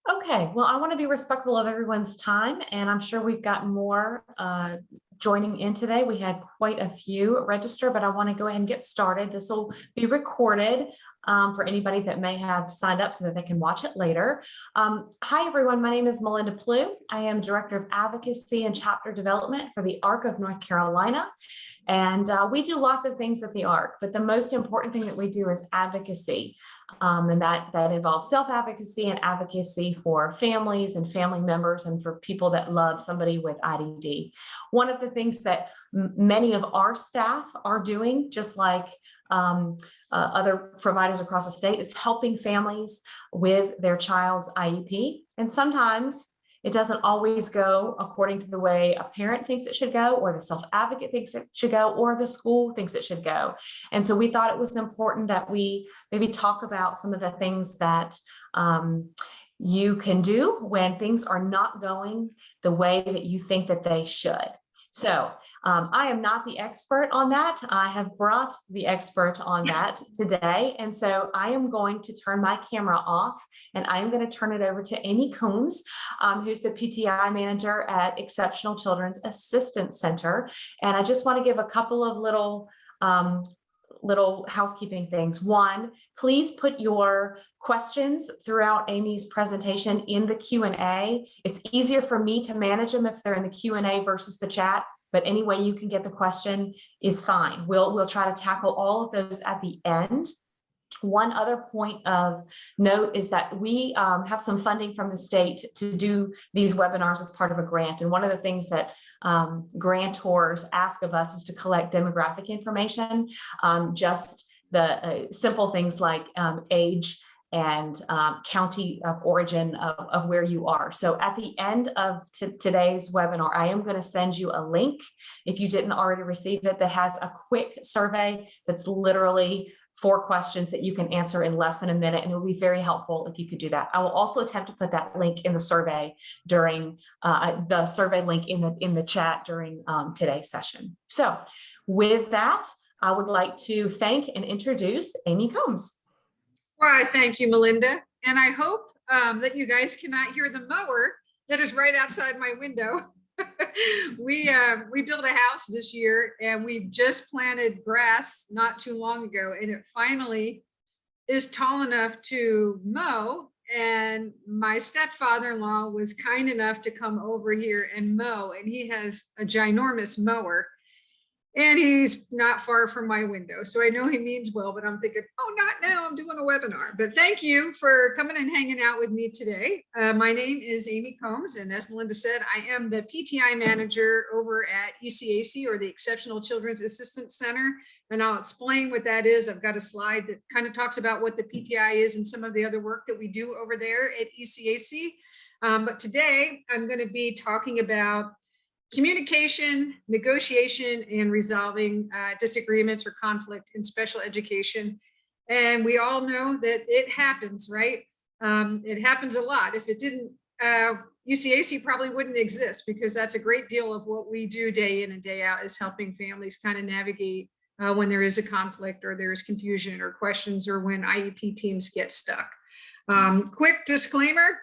Okay, well, I want to be respectful of everyone's time, and I'm sure we've got more joining in today. We had quite a few register, but I want to go ahead and get started. This will be recorded for anybody that may have signed up so that they can watch it later. Hi, everyone. My name is Melinda Plew. I am Director of Advocacy and Chapter Development for the ARC of North Carolina. And we do lots of things at the ARC, but the most important thing that we do is advocacy. And that involves self-advocacy and advocacy for families and family members and for people that love somebody with IDD. One of the things that many of our staff are doing, just like other providers across the state, is helping families with their child's IEP. And sometimes it doesn't always go according to the way a parent thinks it should go, or the self-advocate thinks it should go, or the school thinks it should go. And so we thought it was important that we maybe talk about some of the things that you can do when things are not going the way that you think that they should. So I am not the expert on that. I have brought the expert on that today. And so I am going to turn my camera off and I am going to turn it over to Aimee Combs, who's the PTI manager at Exceptional Children's Assistance Center. And I just want to give a couple of little housekeeping things. One, please put your questions throughout Aimee's presentation in the Q&A. It's easier for me to manage them if they're in the Q&A versus the chat, but any way you can get the question is fine. We'll try to tackle all of those at the end. One other point of note is that we have some funding from the state to do these webinars as part of a grant. And one of the things that grantors ask of us is to collect demographic information, just the simple things like age and county of origin of where you are. So at the end of today's webinar, I am going to send you a link, if you didn't already receive it, that has a quick survey that's literally 4 questions that you can answer in less than a minute, and it will be very helpful if you could do that. I will also attempt to put that link in the survey during the survey link in the chat during today's session. So with that, I would like to thank and introduce Aimee Combs. Well, thank you, Melinda. And I hope that you guys cannot hear the mower that is right outside my window. We built a house this year and we just planted grass not too long ago, and it finally is tall enough to mow. And my stepfather-in-law was kind enough to come over here and mow, and he has a ginormous mower. And he's not far from my window. So I know he means well, but I'm thinking, oh, not now, I'm doing a webinar. But thank you for coming and hanging out with me today. My name is Aimee Combs, and as Melinda said, I am the PTI manager over at ECAC, or the Exceptional Children's Assistance Center. And I'll explain what that is. I've got a slide that kind of talks about what the PTI is and some of the other work that we do over there at ECAC. But today I'm going to be talking about communication, negotiation, and resolving disagreements or conflict in special education. And we all know that it happens, right? It happens a lot. If it didn't, ECAC probably wouldn't exist, because that's a great deal of what we do day in and day out, is helping families kind of navigate when there is a conflict or there's confusion or questions, or when IEP teams get stuck. Quick disclaimer,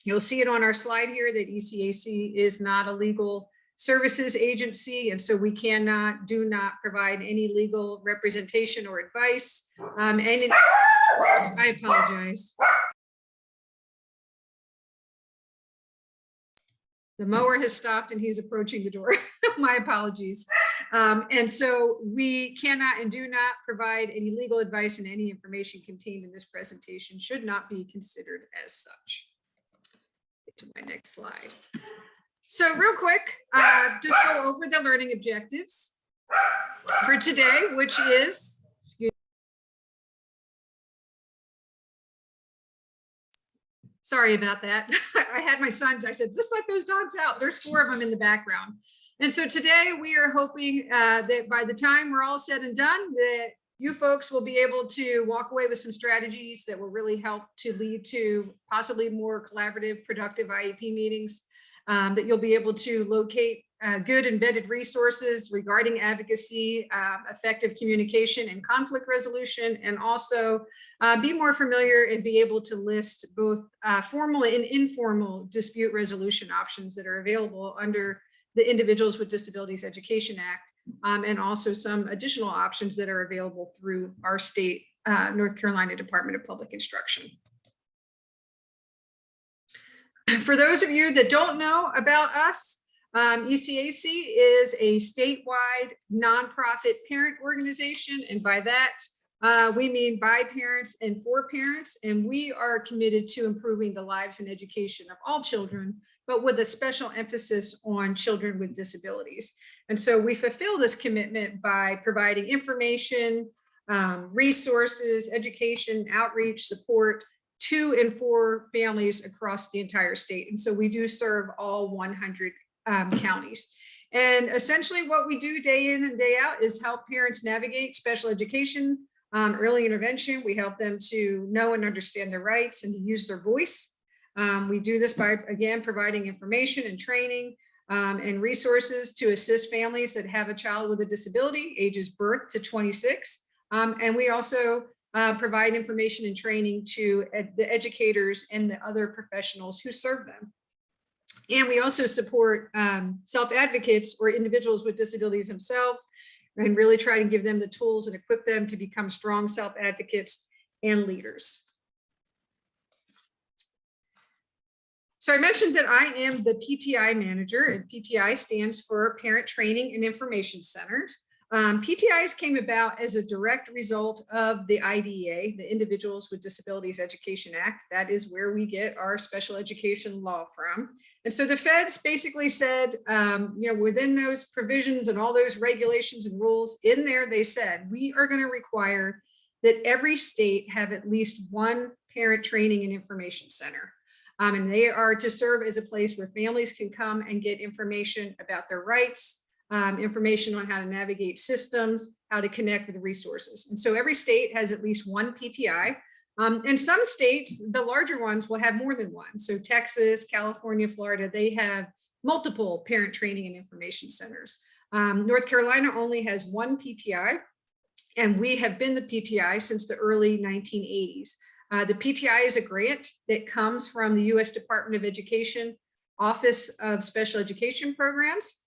you'll see it on our slide here that ECAC is not a legal services agency, and so we do not provide any legal representation or advice. Oops, I apologize. The mower has stopped and he's approaching the door. My apologies. And so we cannot and do not provide any legal advice, and any information contained in this presentation should not be considered as such. Get to my next slide. So real quick, just go over the learning objectives for today, which is, sorry about that. I had my sons, I said, just let those dogs out. There's 4 of them in the background. And so today we are hoping that by the time we're all said and done, that you folks will be able to walk away with some strategies that will really help to lead to possibly more collaborative, productive IEP meetings. That you'll be able to locate good embedded resources regarding advocacy, effective communication and conflict resolution, and also be more familiar and be able to list both formal and informal dispute resolution options that are available under the Individuals with Disabilities Education Act, and also some additional options that are available through our state, North Carolina Department of Public Instruction. For those of you that don't know about us, ECAC is a statewide nonprofit parent organization, and by that we mean by parents and for parents, and we are committed to improving the lives and education of all children, but with a special emphasis on children with disabilities. And so we fulfill this commitment by providing information, resources, education, outreach, support to and for families across the entire state. And so we do serve all 100 counties. And essentially what we do day in and day out is help parents navigate special education, early intervention. We help them to know and understand their rights and to use their voice. We do this by, again, providing information and training and resources to assist families that have a child with a disability, ages birth to 26. And we also provide information and training to the educators and the other professionals who serve them. And we also support self-advocates or individuals with disabilities themselves, and really try to give them the tools and equip them to become strong self-advocates and leaders. So I mentioned that I am the PTI manager, and PTI stands for Parent Training and Information Center. PTIs came about as a direct result of the IDEA, the Individuals with Disabilities Education Act. That is where we get our special education law from. And so the feds basically said, within those provisions and all those regulations and rules in there, they said, we are going to require that every state have at least one parent training and information center. And they are to serve as a place where families can come and get information about their rights, information on how to navigate systems, how to connect with resources. And so every state has at least one PTI. And some states, the larger ones, will have more than one. So Texas, California, Florida, they have multiple parent training and information centers. North Carolina only has one PTI, and we have been the PTI since the early 1980s. The PTI is a grant that comes from the U.S. Department of Education, Office of Special Education Programs.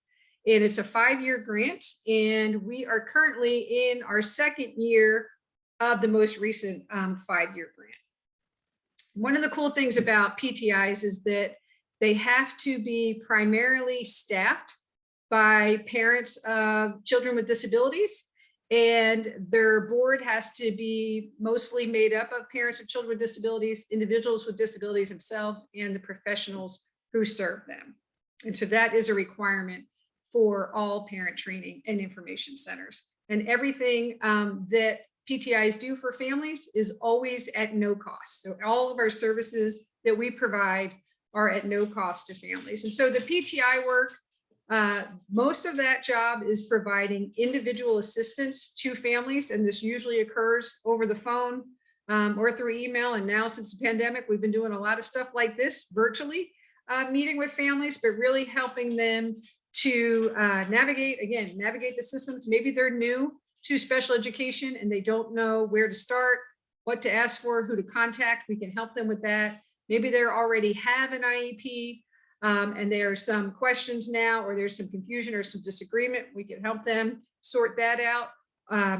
And it's a 5-year grant, and we are currently in our 2nd year of the most recent 5-year grant. One of the cool things about PTIs is that they have to be primarily staffed by parents of children with disabilities, and their board has to be mostly made up of parents of children with disabilities, individuals with disabilities themselves, and the professionals who serve them. And so that is a requirement for all parent training and information centers. And everything that PTIs do for families is always at no cost. So all of our services that we provide are at no cost to families. And so the PTI work, most of that job is providing individual assistance to families. And this usually occurs over the phone or through email. And now since the pandemic, we've been doing a lot of stuff like this virtually, meeting with families, but really helping them to navigate the systems. Maybe they're new to special education and they don't know where to start, what to ask for, who to contact. We can help them with that. Maybe they already have an IEP and there are some questions now, or there's some confusion or some disagreement. We can help them sort that out.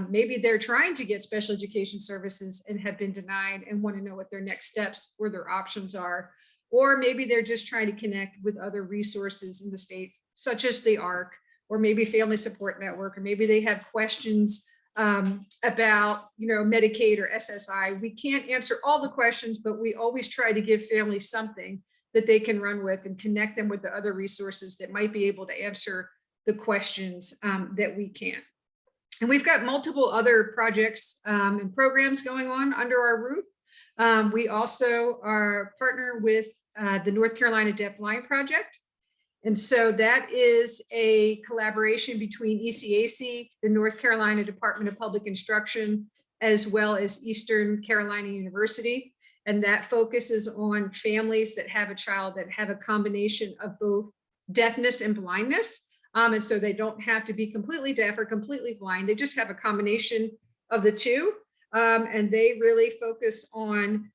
Maybe they're trying to get special education services and have been denied and want to know what their next steps or their options are. Or maybe they're just trying to connect with other resources in the state, such as the ARC, or maybe Family Support Network, or maybe they have questions about, Medicaid or SSI. We can't answer all the questions, but we always try to give families something that they can run with and connect them with the other resources that might be able to answer the questions that we can't. And we've got multiple other projects and programs going on under our roof. We also are partner with the North Carolina Deafblind Project. And so that is a collaboration between ECAC, the North Carolina Department of Public Instruction, as well as Eastern Carolina University. And that focuses on families that have a child that have a combination of both deafness and blindness. And so they don't have to be completely deaf or completely blind. They just have a combination of the two. And they really focus on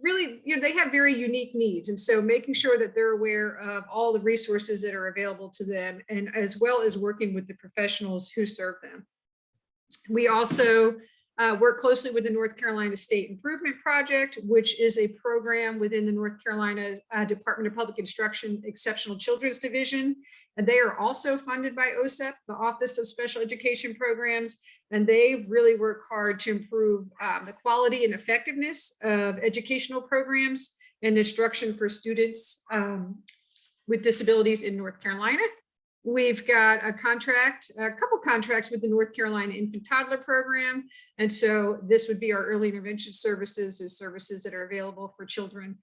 really, they have very unique needs. And so making sure that they're aware of all the resources that are available to them, and as well as working with the professionals who serve them. We also work closely with the North Carolina State Improvement Project, which is a program within the North Carolina Department of Public Instruction Exceptional Children's Division. And they are also funded by OSEP, the Office of Special Education Programs. And they really work hard to improve the quality and effectiveness of educational programs and instruction for students with disabilities in North Carolina. We've got a couple contracts with the North Carolina Infant Toddler Program. And so this would be our early intervention services, those services that are available for children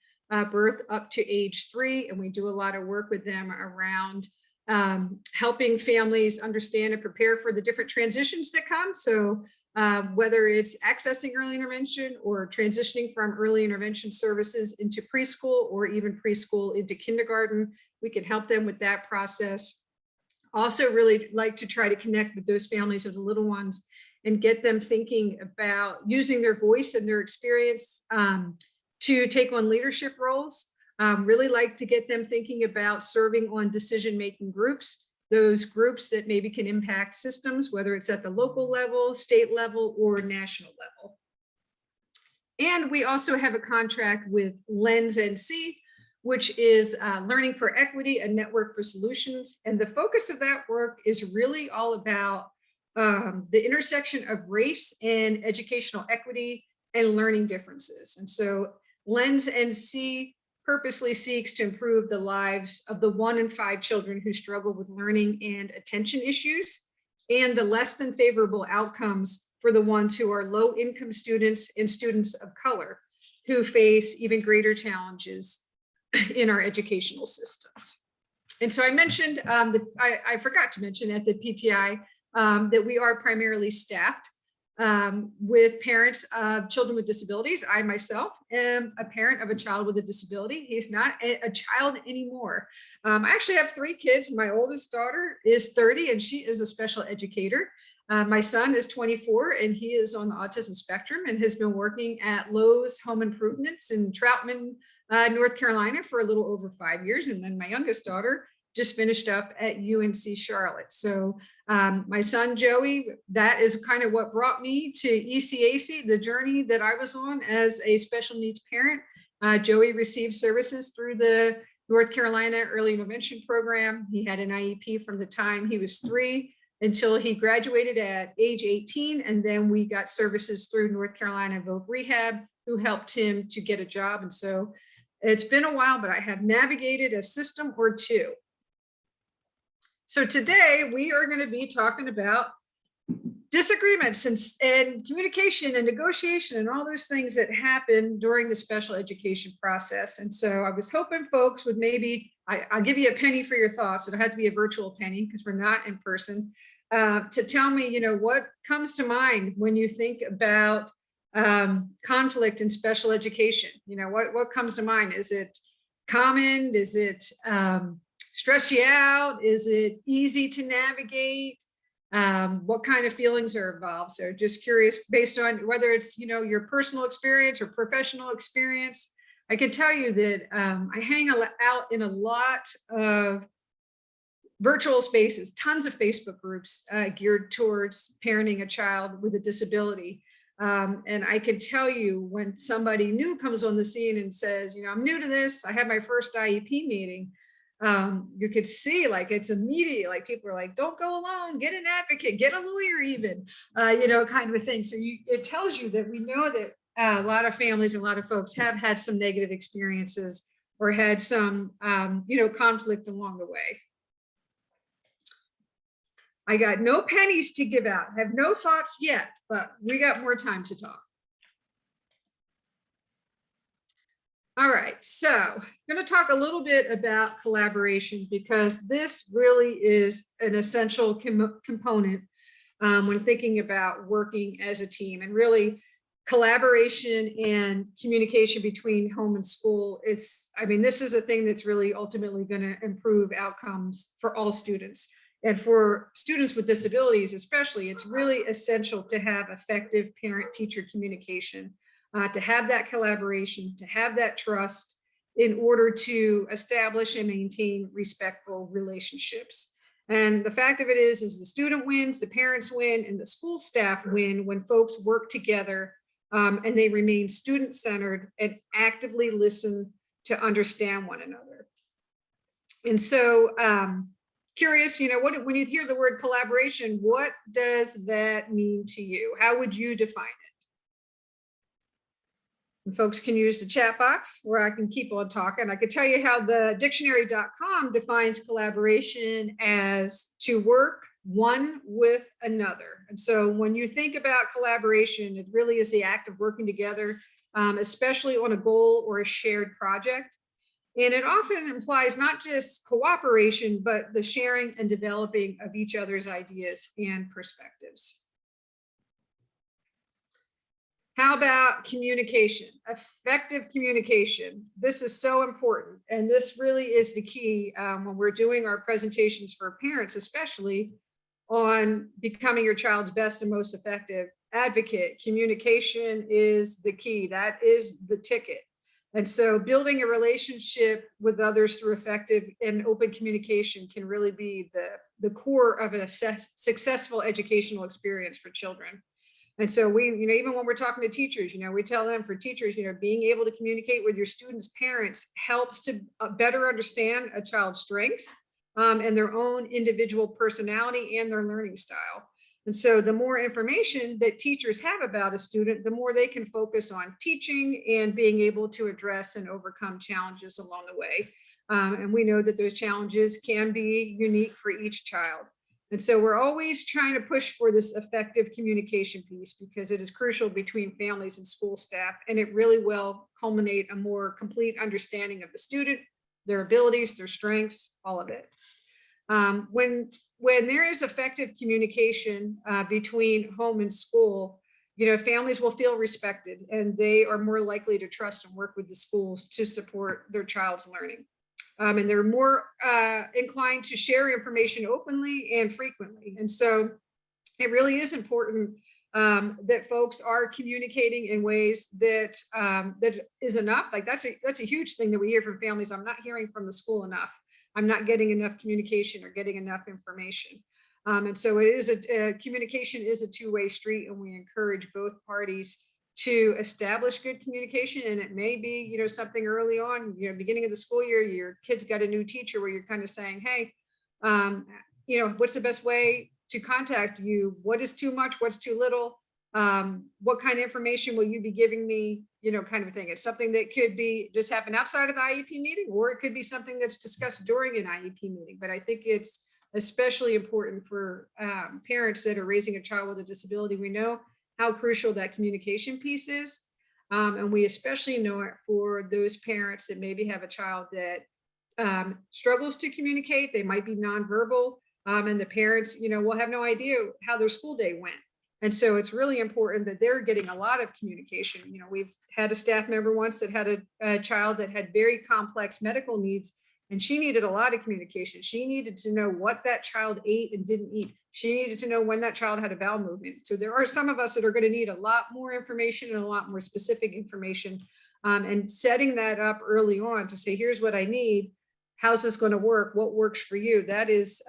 birth up to age 3. And we do a lot of work with them around helping families understand and prepare for the different transitions that come. So whether it's accessing early intervention or transitioning from early intervention services into preschool, or even preschool into kindergarten, we can help them with that process. Also really like to try to connect with those families of the little ones and get them thinking about using their voice and their experience to take on leadership roles. Really like to get them thinking about serving on decision-making groups, those groups that maybe can impact systems, whether it's at the local level, state level, or national level. And we also have a contract with Lens NC, which is Learning for Equity, a network for solutions. And the focus of that work is really all about the intersection of race and educational equity and learning differences. And so Lens NC purposely seeks to improve the lives of the 1 in 5 children who struggle with learning and attention issues, and the less than favorable outcomes for the ones who are low-income students and students of color who face even greater challenges in our educational systems. And so I mentioned, I forgot to mention at the PTI that we are primarily staffed with parents of children with disabilities. I myself am a parent of a child with a disability. He's not a child anymore. I actually have 3 kids. My oldest daughter is 30 and she is a special educator. My son is 24 and he is on the autism spectrum and has been working at Lowe's Home Improvements in Troutman, North Carolina for a little over 5 years. And then my youngest daughter just finished up at UNC Charlotte. So my son, Joey, that is kind of what brought me to ECAC, the journey that I was on as a special needs parent. Joey received services through the North Carolina Early Intervention Program. He had an IEP from the time he was 3 until he graduated at age 18. And then we got services through North Carolina Voc Rehab, who helped him to get a job. And so it's been a while, but I have navigated a system or two. So today we are going to be talking about disagreements and communication and negotiation and all those things that happen during the special education process. And so I was hoping folks would maybe, I'll give you a penny for your thoughts. It'll have to be a virtual penny because we're not in person, to tell me, what comes to mind when you think about conflict in special education. What comes to mind? Is it common? Is it stress you out? Is it easy to navigate? What kind of feelings are involved? So just curious, based on whether it's, your personal experience or professional experience. I can tell you that I hang out in a lot of virtual spaces, tons of Facebook groups geared towards parenting a child with a disability. And I can tell you when somebody new comes on the scene and says, I'm new to this, I had my first IEP meeting, you could see like it's immediate, like people are like, don't go alone, get an advocate, get a lawyer even, kind of a thing. So it tells you that we know that a lot of families and a lot of folks have had some negative experiences or had some, conflict along the way. I got no pennies to give out, have no thoughts yet, but we got more time to talk. All right, so I'm going to talk a little bit about collaboration because this really is an essential component when thinking about working as a team. And really, collaboration and communication between home and school. I mean, this is a thing that's really ultimately going to improve outcomes for all students. And for students with disabilities, especially, it's really essential to have effective parent-teacher communication, to have that collaboration, to have that trust in order to establish and maintain respectful relationships. And the fact of it is the student wins, the parents win, and the school staff win when folks work together and they remain student-centered and actively listen to understand one another. And so, curious, when you hear the word collaboration, what does that mean to you? How would you define it? And folks can use the chat box where I can keep on talking. I could tell you how the dictionary.com defines collaboration as to work one with another. And so when you think about collaboration, it really is the act of working together, especially on a goal or a shared project. And it often implies not just cooperation, but the sharing and developing of each other's ideas and perspectives. How about communication? Effective communication. This is so important. And this really is the key when we're doing our presentations for parents, especially on becoming your child's best and most effective advocate. Communication is the key. That is the ticket. And so building a relationship with others through effective and open communication can really be the core of a successful educational experience for children. And so we, even when we're talking to teachers, we tell them for teachers, being able to communicate with your students' parents helps to better understand a child's strengths and their own individual personality and their learning style. And so the more information that teachers have about a student, the more they can focus on teaching and being able to address and overcome challenges along the way. And we know that those challenges can be unique for each child. And so we're always trying to push for this effective communication piece because it is crucial between families and school staff, and it really will culminate a more complete understanding of the student, their abilities, their strengths, all of it. When there is effective communication between home and school, families will feel respected and they are more likely to trust and work with the schools to support their child's learning. And they're more inclined to share information openly and frequently. And so it really is important that folks are communicating in ways that that is enough. Like that's a huge thing that we hear from families. I'm not hearing from the school enough. I'm not getting enough communication or getting enough information. And so it is communication is a two-way street, and we encourage both parties to establish good communication. And it may be, something early on, beginning of the school year, your kid's got a new teacher where you're kind of saying, hey, what's the best way to contact you? What is too much? What's too little? What kind of information will you be giving me? Kind of thing. It's something that could be just happen outside of the IEP meeting, or it could be something that's discussed during an IEP meeting. But I think it's especially important for parents that are raising a child with a disability. We know how crucial that communication piece is. And we especially know it for those parents that maybe have a child that struggles to communicate. They might be nonverbal, and the parents, will have no idea how their school day went. And so it's really important that they're getting a lot of communication. We've had a staff member once that had a child that had very complex medical needs, and she needed a lot of communication. She needed to know what that child ate and didn't eat. She needed to know when that child had a bowel movement. So there are some of us that are going to need a lot more information and a lot more specific information. And setting that up early on to say, here's what I need. How's this going to work? What works for you? That is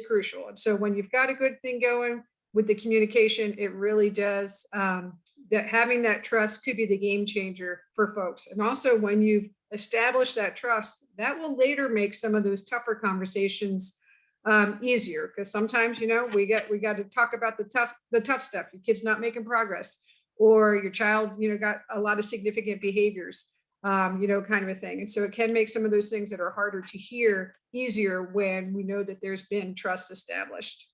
crucial. And so when you've got a good thing going with the communication, it really does, that having that trust could be the game changer for folks. And also when you've established that trust, that will later make some of those tougher conversations easier, because sometimes, we got to talk about the tough stuff. Your kid's not making progress, or your child, got a lot of significant behaviors, kind of a thing. And so it can make some of those things that are harder to hear easier when we know that there's been trust established.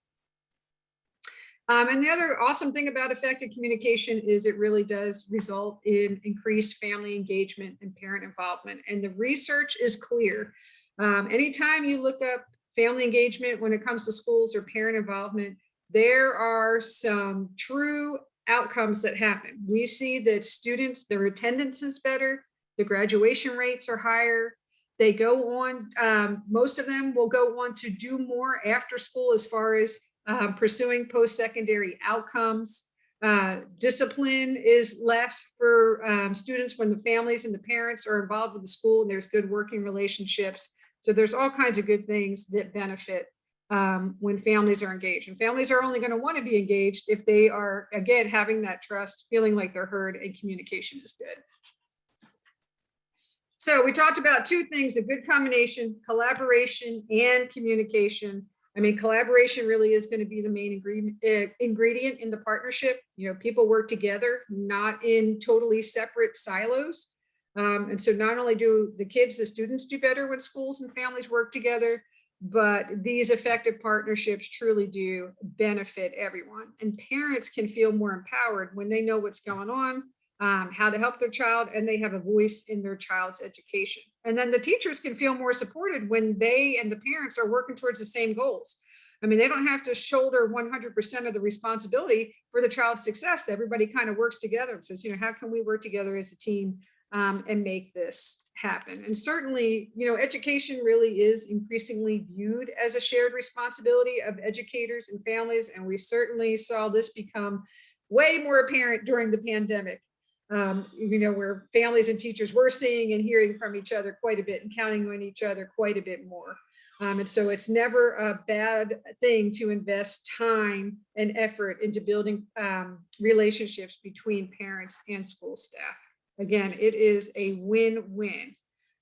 And the other awesome thing about effective communication is it really does result in increased family engagement and parent involvement. And the research is clear. Anytime you look up family engagement when it comes to schools or parent involvement, there are some true outcomes that happen. We see that students, their attendance is better, the graduation rates are higher. They go on, most of them will go on to do more after school as far as pursuing post-secondary outcomes. Discipline is less for students when the families and the parents are involved with the school and there's good working relationships. So there's all kinds of good things that benefit when families are engaged. And families are only going to want to be engaged if they are, again, having that trust, feeling like they're heard, and communication is good. So we talked about two things: a good combination, collaboration and communication. I mean, collaboration really is going to be the main ingredient in the partnership. You know, people work together, not in totally separate silos. And so not only do the kids, the students do better when schools and families work together, but these effective partnerships truly do benefit everyone. And parents can feel more empowered when they know what's going on, how to help their child, and they have a voice in their child's education. And then the teachers can feel more supported when they and the parents are working towards the same goals. I mean, they don't have to shoulder 100% of the responsibility for the child's success. Everybody kind of works together and says, you know, how can we work together as a team and make this happen? And certainly, you know, education really is increasingly viewed as a shared responsibility of educators and families. And we certainly saw this become way more apparent during the pandemic. You know, where families and teachers were seeing and hearing from each other quite a bit and counting on each other quite a bit more. And so it's never a bad thing to invest time and effort into building relationships between parents and school staff. Again, it is a win-win.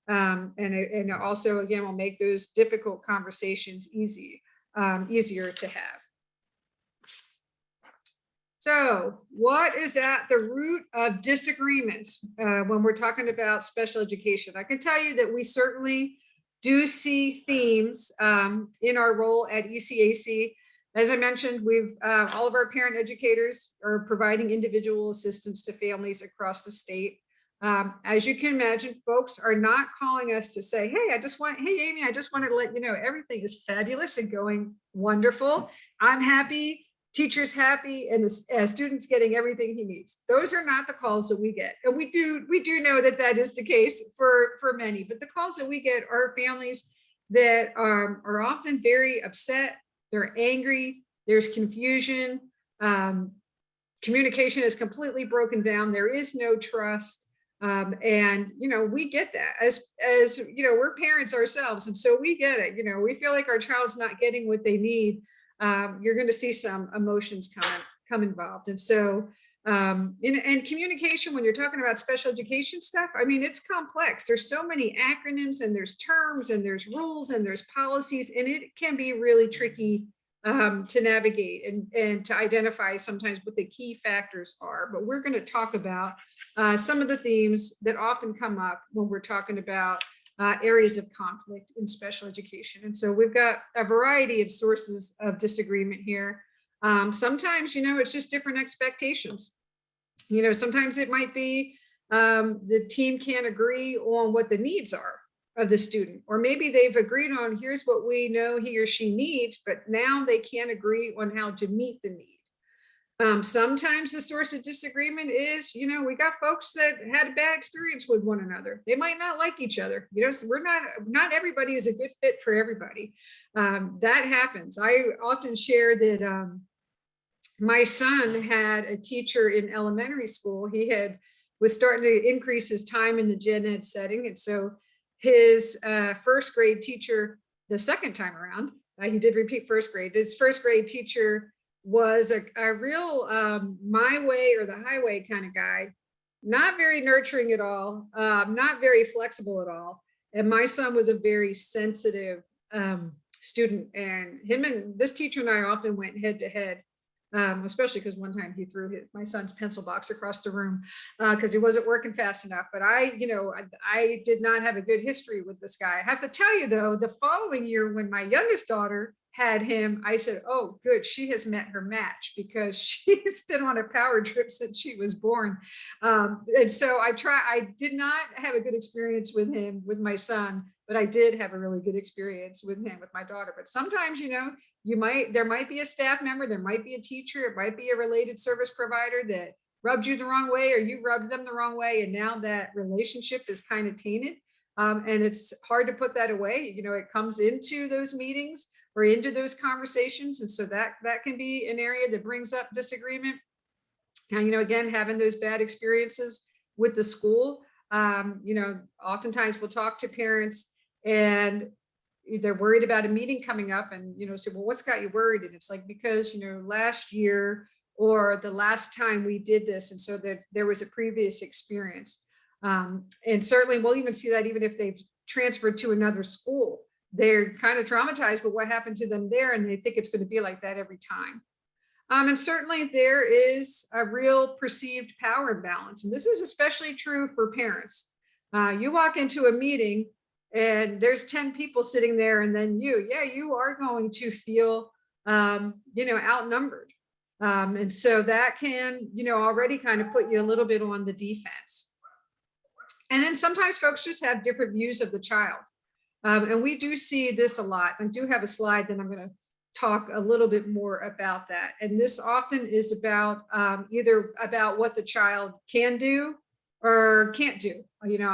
And also, again, will make those difficult conversations easier to have. So what is at the root of disagreements when we're talking about special education? I can tell you that we certainly do see themes in our role at ECAC. As I mentioned, all of our parent educators are providing individual assistance to families across the state. As you can imagine, folks are not calling us to say, hey, Aimee, I just wanted to let you know everything is fabulous and going wonderful. I'm happy. Teacher's happy, and the student's getting everything he needs. Those are not the calls that we get. And we do know that that is the case for many, but the calls that we get are families that are often very upset, they're angry, there's confusion, communication is completely broken down, there is no trust. And, you know, we get that as, you know, we're parents ourselves. And so we get it, you know, we feel like our child's not getting what they need. You're going to see some emotions come involved. And so in communication, when you're talking about special education stuff, I mean, it's complex. There's so many acronyms and there's terms and there's rules and there's policies, and it can be really tricky to navigate and to identify sometimes what the key factors are. But we're going to talk about some of the themes that often come up when we're talking about areas of conflict in special education. And so we've got a variety of sources of disagreement here. Sometimes, you know, it's just different expectations. You know, sometimes it might be the team can't agree on what the needs are of the student, or maybe they've agreed on here's what we know he or she needs, but now they can't agree on how to meet the need. Sometimes the source of disagreement is, you know, we got folks that had a bad experience with one another. They might not like each other. You know, so not everybody is a good fit for everybody. That happens. I often share that my son had a teacher in elementary school. He was starting to increase his time in the gen ed setting. And so his first grade teacher, the second time around, he did repeat first grade. His first grade teacher was a real my way or the highway kind of guy, not very nurturing at all, not very flexible at all. And my son was a very sensitive student, and him and this teacher and I often went head to head, especially because one time he threw my son's pencil box across the room because he wasn't working fast enough. But I did not have a good history with this guy. I have to tell you though, the following year when my youngest daughter had him, I said, oh, good, she has met her match because she's been on a power trip since she was born. And so I did not have a good experience with him, with my son, but I did have a really good experience with him, with my daughter. But sometimes, there might be a staff member, there might be a teacher, it might be a related service provider that rubbed you the wrong way, or you rubbed them the wrong way. And now that relationship is kind of tainted. And it's hard to put that away. It comes into those meetings or into those conversations. And so that can be an area that brings up disagreement. And, again, having those bad experiences with the school, oftentimes we'll talk to parents and they're worried about a meeting coming up and, say, well, what's got you worried? And it's like, because, last year or the last time we did this. And so there was a previous experience. And certainly we'll even see that even if they've transferred to another school, they're kind of traumatized with what happened to them there. And they think it's going to be like that every time. And certainly there is a real perceived power imbalance. And this is especially true for parents. You walk into a meeting and there's 10 people sitting there, and then you are going to feel, outnumbered. And so that can, already kind of put you a little bit on the defense. And then sometimes folks just have different views of the child. And we do see this a lot. I do have a slide that I'm going to talk a little bit more about that. And this often is about either about what the child can do or can't do.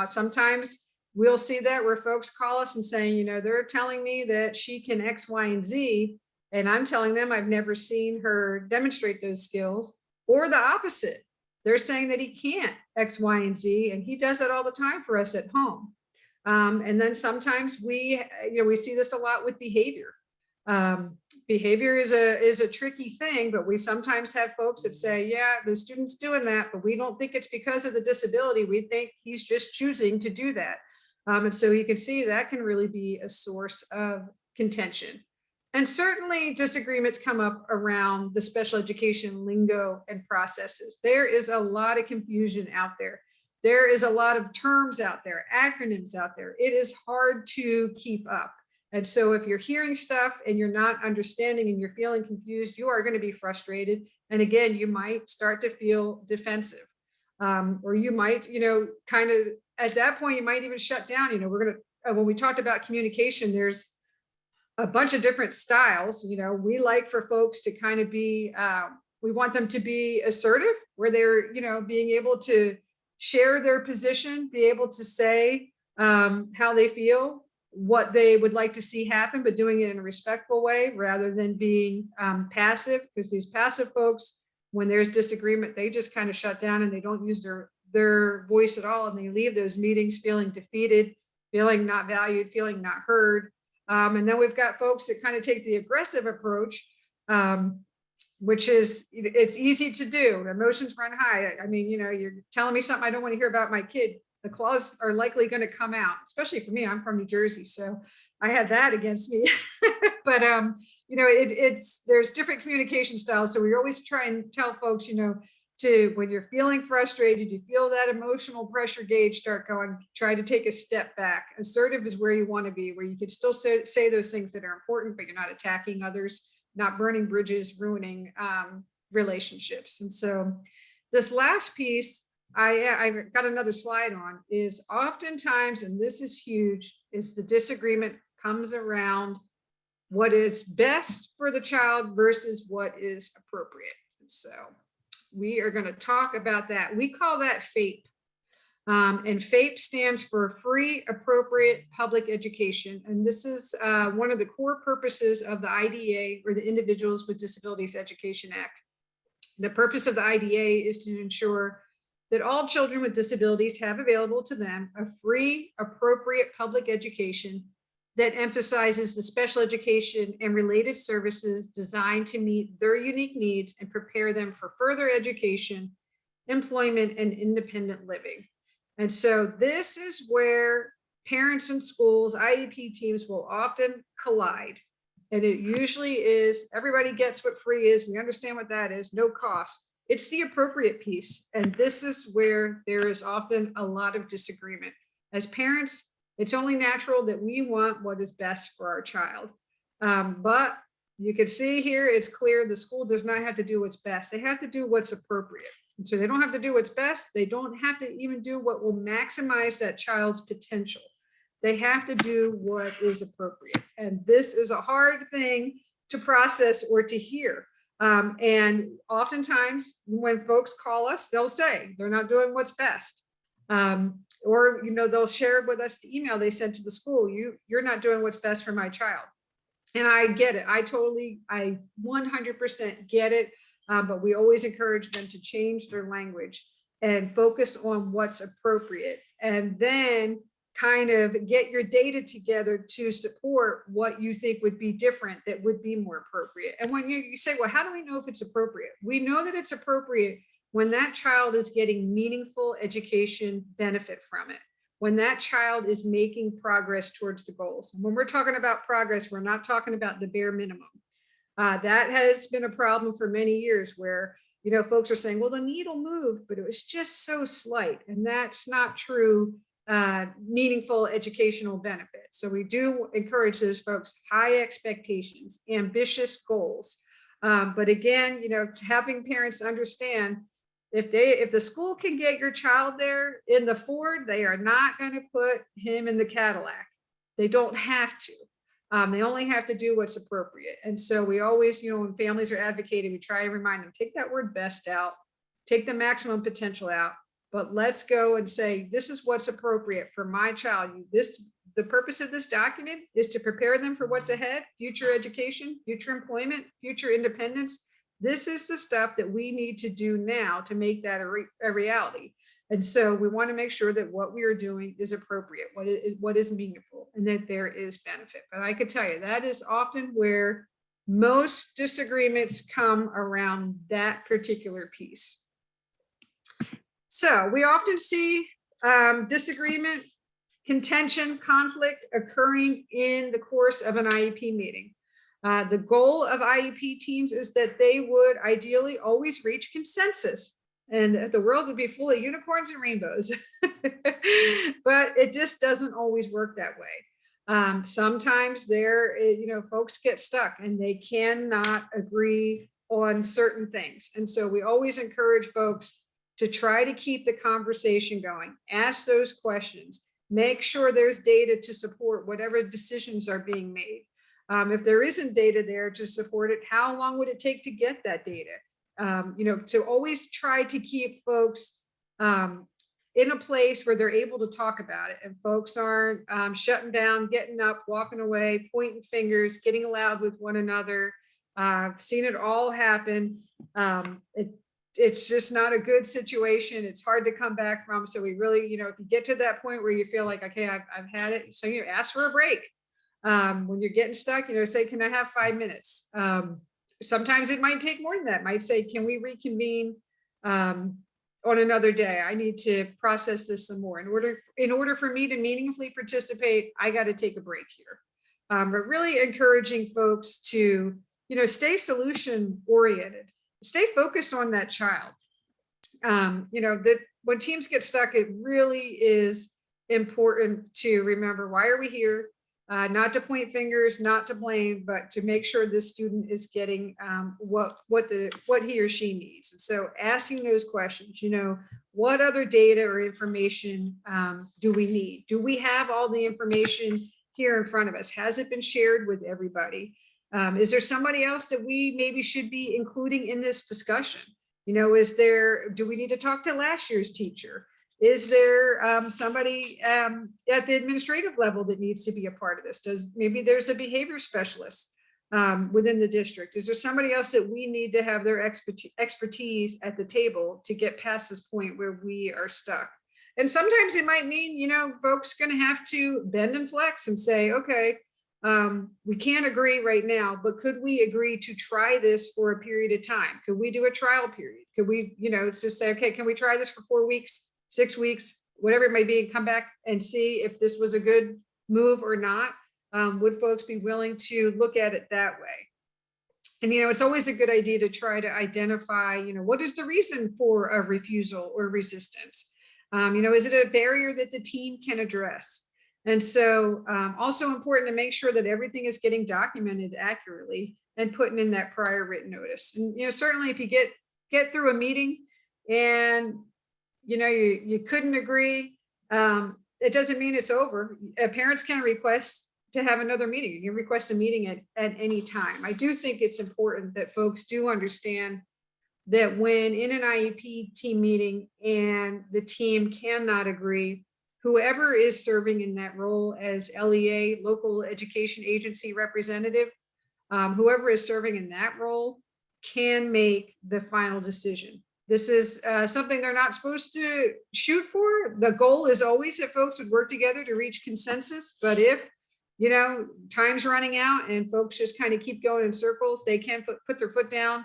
Sometimes we'll see that where folks call us and saying, they're telling me that she can X, Y, and Z. And I'm telling them I've never seen her demonstrate those skills, or the opposite. They're saying that he can't X, Y, and Z, and he does that all the time for us at home. And then sometimes we see this a lot with behavior. Behavior is a tricky thing, but we sometimes have folks that say, yeah, the student's doing that, but we don't think it's because of the disability. We think he's just choosing to do that. And so you can see that can really be a source of contention. And certainly disagreements come up around the special education lingo and processes. There is a lot of confusion out there. There is a lot of terms out there, acronyms out there. It is hard to keep up. And so if you're hearing stuff and you're not understanding and you're feeling confused, you are going to be frustrated. And again, you might start to feel defensive. Or you might, kind of at that point, you might even shut down. When we talked about communication, there's a bunch of different styles. We like for folks to kind of be, we want them to be assertive, where they're, being able to share their position, be able to say how they feel, what they would like to see happen, but doing it in a respectful way rather than being passive, because these passive folks, when there's disagreement, they just kind of shut down and they don't use their voice at all. And they leave those meetings feeling defeated, feeling not valued, feeling not heard. And then we've got folks that kind of take the aggressive approach, which is, it's easy to do. Emotions run high. I mean, you're telling me something I don't want to hear about my kid. The claws are likely going to come out, especially for me. I'm from New Jersey, so I had that against me. But there's different communication styles. So we always try and tell folks, when you're feeling frustrated, you feel that emotional pressure gauge start going, try to take a step back. Assertive is where you want to be, where you can still say those things that are important, but you're not attacking others, not burning bridges, ruining relationships. And so this last piece, I got another slide on, is oftentimes, and this is huge, is the disagreement comes around what is best for the child versus what is appropriate. And so we are going to talk about that. We call that FAPE. And FAPE stands for Free Appropriate Public Education. And this is one of the core purposes of the IDEA, or the Individuals with Disabilities Education Act. The purpose of the IDEA is to ensure that all children with disabilities have available to them a free, appropriate public education that emphasizes the special education and related services designed to meet their unique needs and prepare them for further education, employment, and independent living. And so this is where parents and schools, IEP teams will often collide. And it usually is, everybody gets what free is. We understand what that is, no cost. It's the appropriate piece. And this is where there is often a lot of disagreement. As parents, it's only natural that we want what is best for our child. But You can see here, it's clear the school does not have to do what's best. They have to do what's appropriate. And so they don't have to do what's best. They don't have to even do what will maximize that child's potential. They have to do what is appropriate. And this is a hard thing to process or to hear. And oftentimes when folks call us, they'll say they're not doing what's best. Or, they'll share with us the email they sent to the school. You're not doing what's best for my child. And I get it. I 100% get it. But we always encourage them to change their language and focus on what's appropriate, and then kind of get your data together to support what you think would be different, that would be more appropriate. And when you say, well, how do we know if it's appropriate? We know that it's appropriate when that child is getting meaningful education benefit from it, when that child is making progress towards the goals. And when we're talking about progress, we're not talking about the bare minimum. That has been a problem for many years where, folks are saying, well, the needle moved, but it was just so slight. And that's not true meaningful educational benefit. So we do encourage those folks, high expectations, ambitious goals. But again, having parents understand, if the school can get your child there in the Ford, they are not going to put him in the Cadillac. They don't have to. They only have to do what's appropriate. And so we always, when families are advocating, we try and remind them, take that word best out, take the maximum potential out, but let's go and say, this is what's appropriate for my child. The purpose of this document is to prepare them for what's ahead, future education, future employment, future independence. This is the stuff that we need to do now to make that a reality. And so we want to make sure that what we are doing is appropriate, what is meaningful, and that there is benefit. But I could tell you that is often where most disagreements come around that particular piece. So we often see disagreement, contention, conflict occurring in the course of an IEP meeting. The goal of IEP teams is that they would ideally always reach consensus, and the world would be full of unicorns and rainbows. But it just doesn't always work that way. Sometimes folks get stuck and they cannot agree on certain things. And so we always encourage folks to try to keep the conversation going, ask those questions, make sure there's data to support whatever decisions are being made. If there isn't data there to support it, how long would it take to get that data? To always try to keep folks in a place where they're able to talk about it, and folks aren't shutting down, getting up, walking away, pointing fingers, getting loud with one another. I've seen it all happen. It's just not a good situation. It's hard to come back from. So we really, if you get to that point where you feel like, okay, I've had it. So ask for a break. When you're getting stuck, say, can I have 5 minutes? Sometimes it might take more than that. Might say, can we reconvene on another day? I need to process this some more. In order for me to meaningfully participate, I got to take a break here. But really encouraging folks to, stay solution oriented, stay focused on that child. That when teams get stuck, it really is important to remember, why are we here? Not to point fingers, not to blame, but to make sure this student is getting what he or she needs. And so asking those questions, what other data or information do we need? Do we have all the information here in front of us? Has it been shared with everybody? Is there somebody else that we maybe should be including in this discussion? Do we need to talk to last year's teacher? Is there somebody at the administrative level that needs to be a part of this? Maybe there's a behavior specialist within the district? Is there somebody else that we need to have their expertise at the table to get past this point where we are stuck? And sometimes it might mean, folks going to have to bend and flex and say, okay, we can't agree right now, but could we agree to try this for a period of time? Could we do a trial period? Could we, just say, okay, can we try this for 4 weeks? 6 weeks, whatever it may be, and come back and see if this was a good move or not. Would folks be willing to look at it that way? And, it's always a good idea to try to identify, what is the reason for a refusal or resistance? Is it a barrier that the team can address? And so also important to make sure that everything is getting documented accurately and putting in that prior written notice. And, certainly if you get through a meeting and, you couldn't agree, it doesn't mean it's over. Parents can request to have another meeting. You can request a meeting at any time. I do think it's important that folks do understand that when in an IEP team meeting and the team cannot agree, whoever is serving in that role as LEA, local education agency representative, whoever is serving in that role can make the final decision. This is something they're not supposed to shoot for. The goal is always that folks would work together to reach consensus. But if, time's running out and folks just kind of keep going in circles, they can put their foot down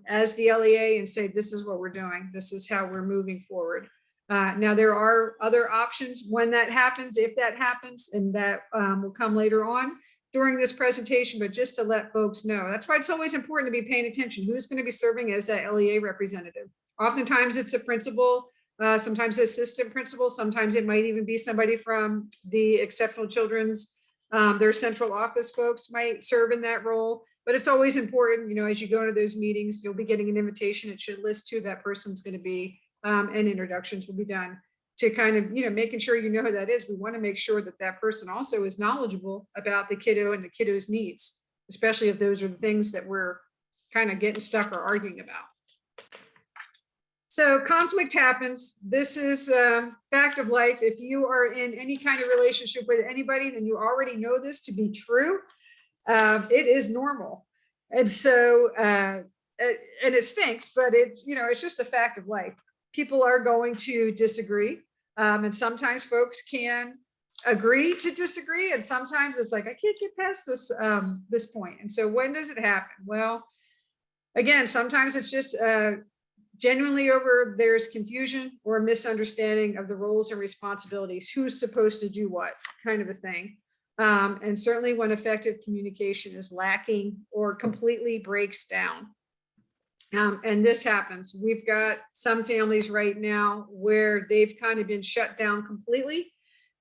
as the LEA and say, this is what we're doing. This is how we're moving forward. Now, there are other options when that happens, if that happens, and that will come later on during this presentation, but just to let folks know. That's why it's always important to be paying attention. Who's going to be serving as that LEA representative? Oftentimes it's a principal, sometimes assistant principal, sometimes it might even be somebody from the Exceptional Children's, their central office folks might serve in that role. But it's always important, as you go into those meetings, you'll be getting an invitation. It should list who that person's going to be, and introductions will be done to kind of, making sure you know who that is. We want to make sure that that person also is knowledgeable about the kiddo and the kiddo's needs, especially if those are the things that we're kind of getting stuck or arguing about. So conflict happens. This is a fact of life. If you are in any kind of relationship with anybody, then you already know this to be true. It is normal. And so, and it stinks, but it's, it's just a fact of life. People are going to disagree. And sometimes folks can agree to disagree. And sometimes it's like, I can't get past this, this point. And so when does it happen? Well, again, sometimes it's just genuinely over there's confusion or a misunderstanding of the roles and responsibilities, who's supposed to do what kind of a thing. And certainly when effective communication is lacking or completely breaks down. And this happens. We've got some families right now where they've kind of been shut down completely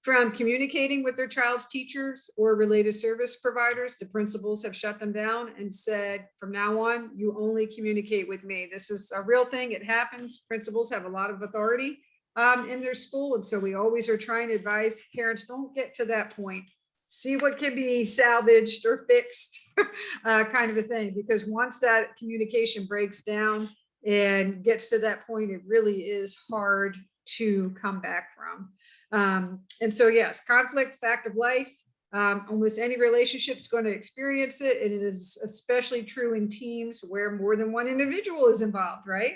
from communicating with their child's teachers or related service providers. The principals have shut them down and said, from now on, you only communicate with me. This is a real thing. It happens. Principals have a lot of authority in their school. And so we always are trying to advise parents, don't get to that point. See what can be salvaged or fixed, kind of a thing, because once that communication breaks down and gets to that point, it really is hard to come back from. And so, yes, conflict, fact of life. Almost any relationship is going to experience it. And it is especially true in teams where more than one individual is involved, right?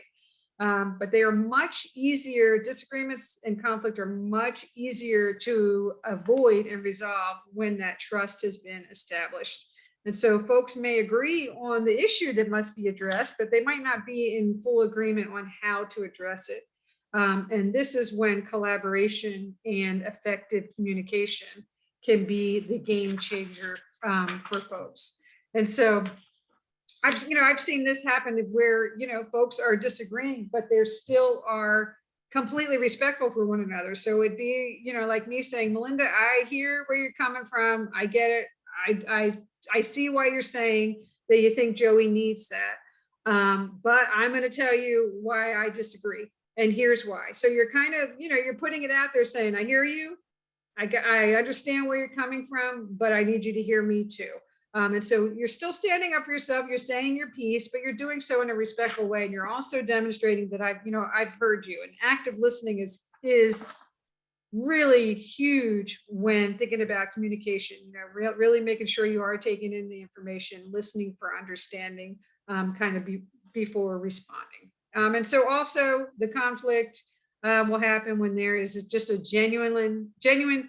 But they are much easier, disagreements and conflict are much easier to avoid and resolve when that trust has been established. And so folks may agree on the issue that must be addressed, but they might not be in full agreement on how to address it. And this is when collaboration and effective communication can be the game changer for folks. And so I've seen this happen where, folks are disagreeing, but they still are completely respectful for one another. So it'd be, like me saying, Melinda, I hear where you're coming from. I get it. I see why you're saying that you think Joey needs that. But I'm going to tell you why I disagree. And here's why. So you're kind of, you're putting it out there saying, I hear you. I understand where you're coming from, but I need you to hear me too. And so you're still standing up for yourself, you're saying your piece, but you're doing so in a respectful way. And you're also demonstrating that I've heard you. And active listening is really huge when thinking about communication, really making sure you are taking in the information, listening for understanding, kind of before responding. And so also the conflict will happen when there is just a genuine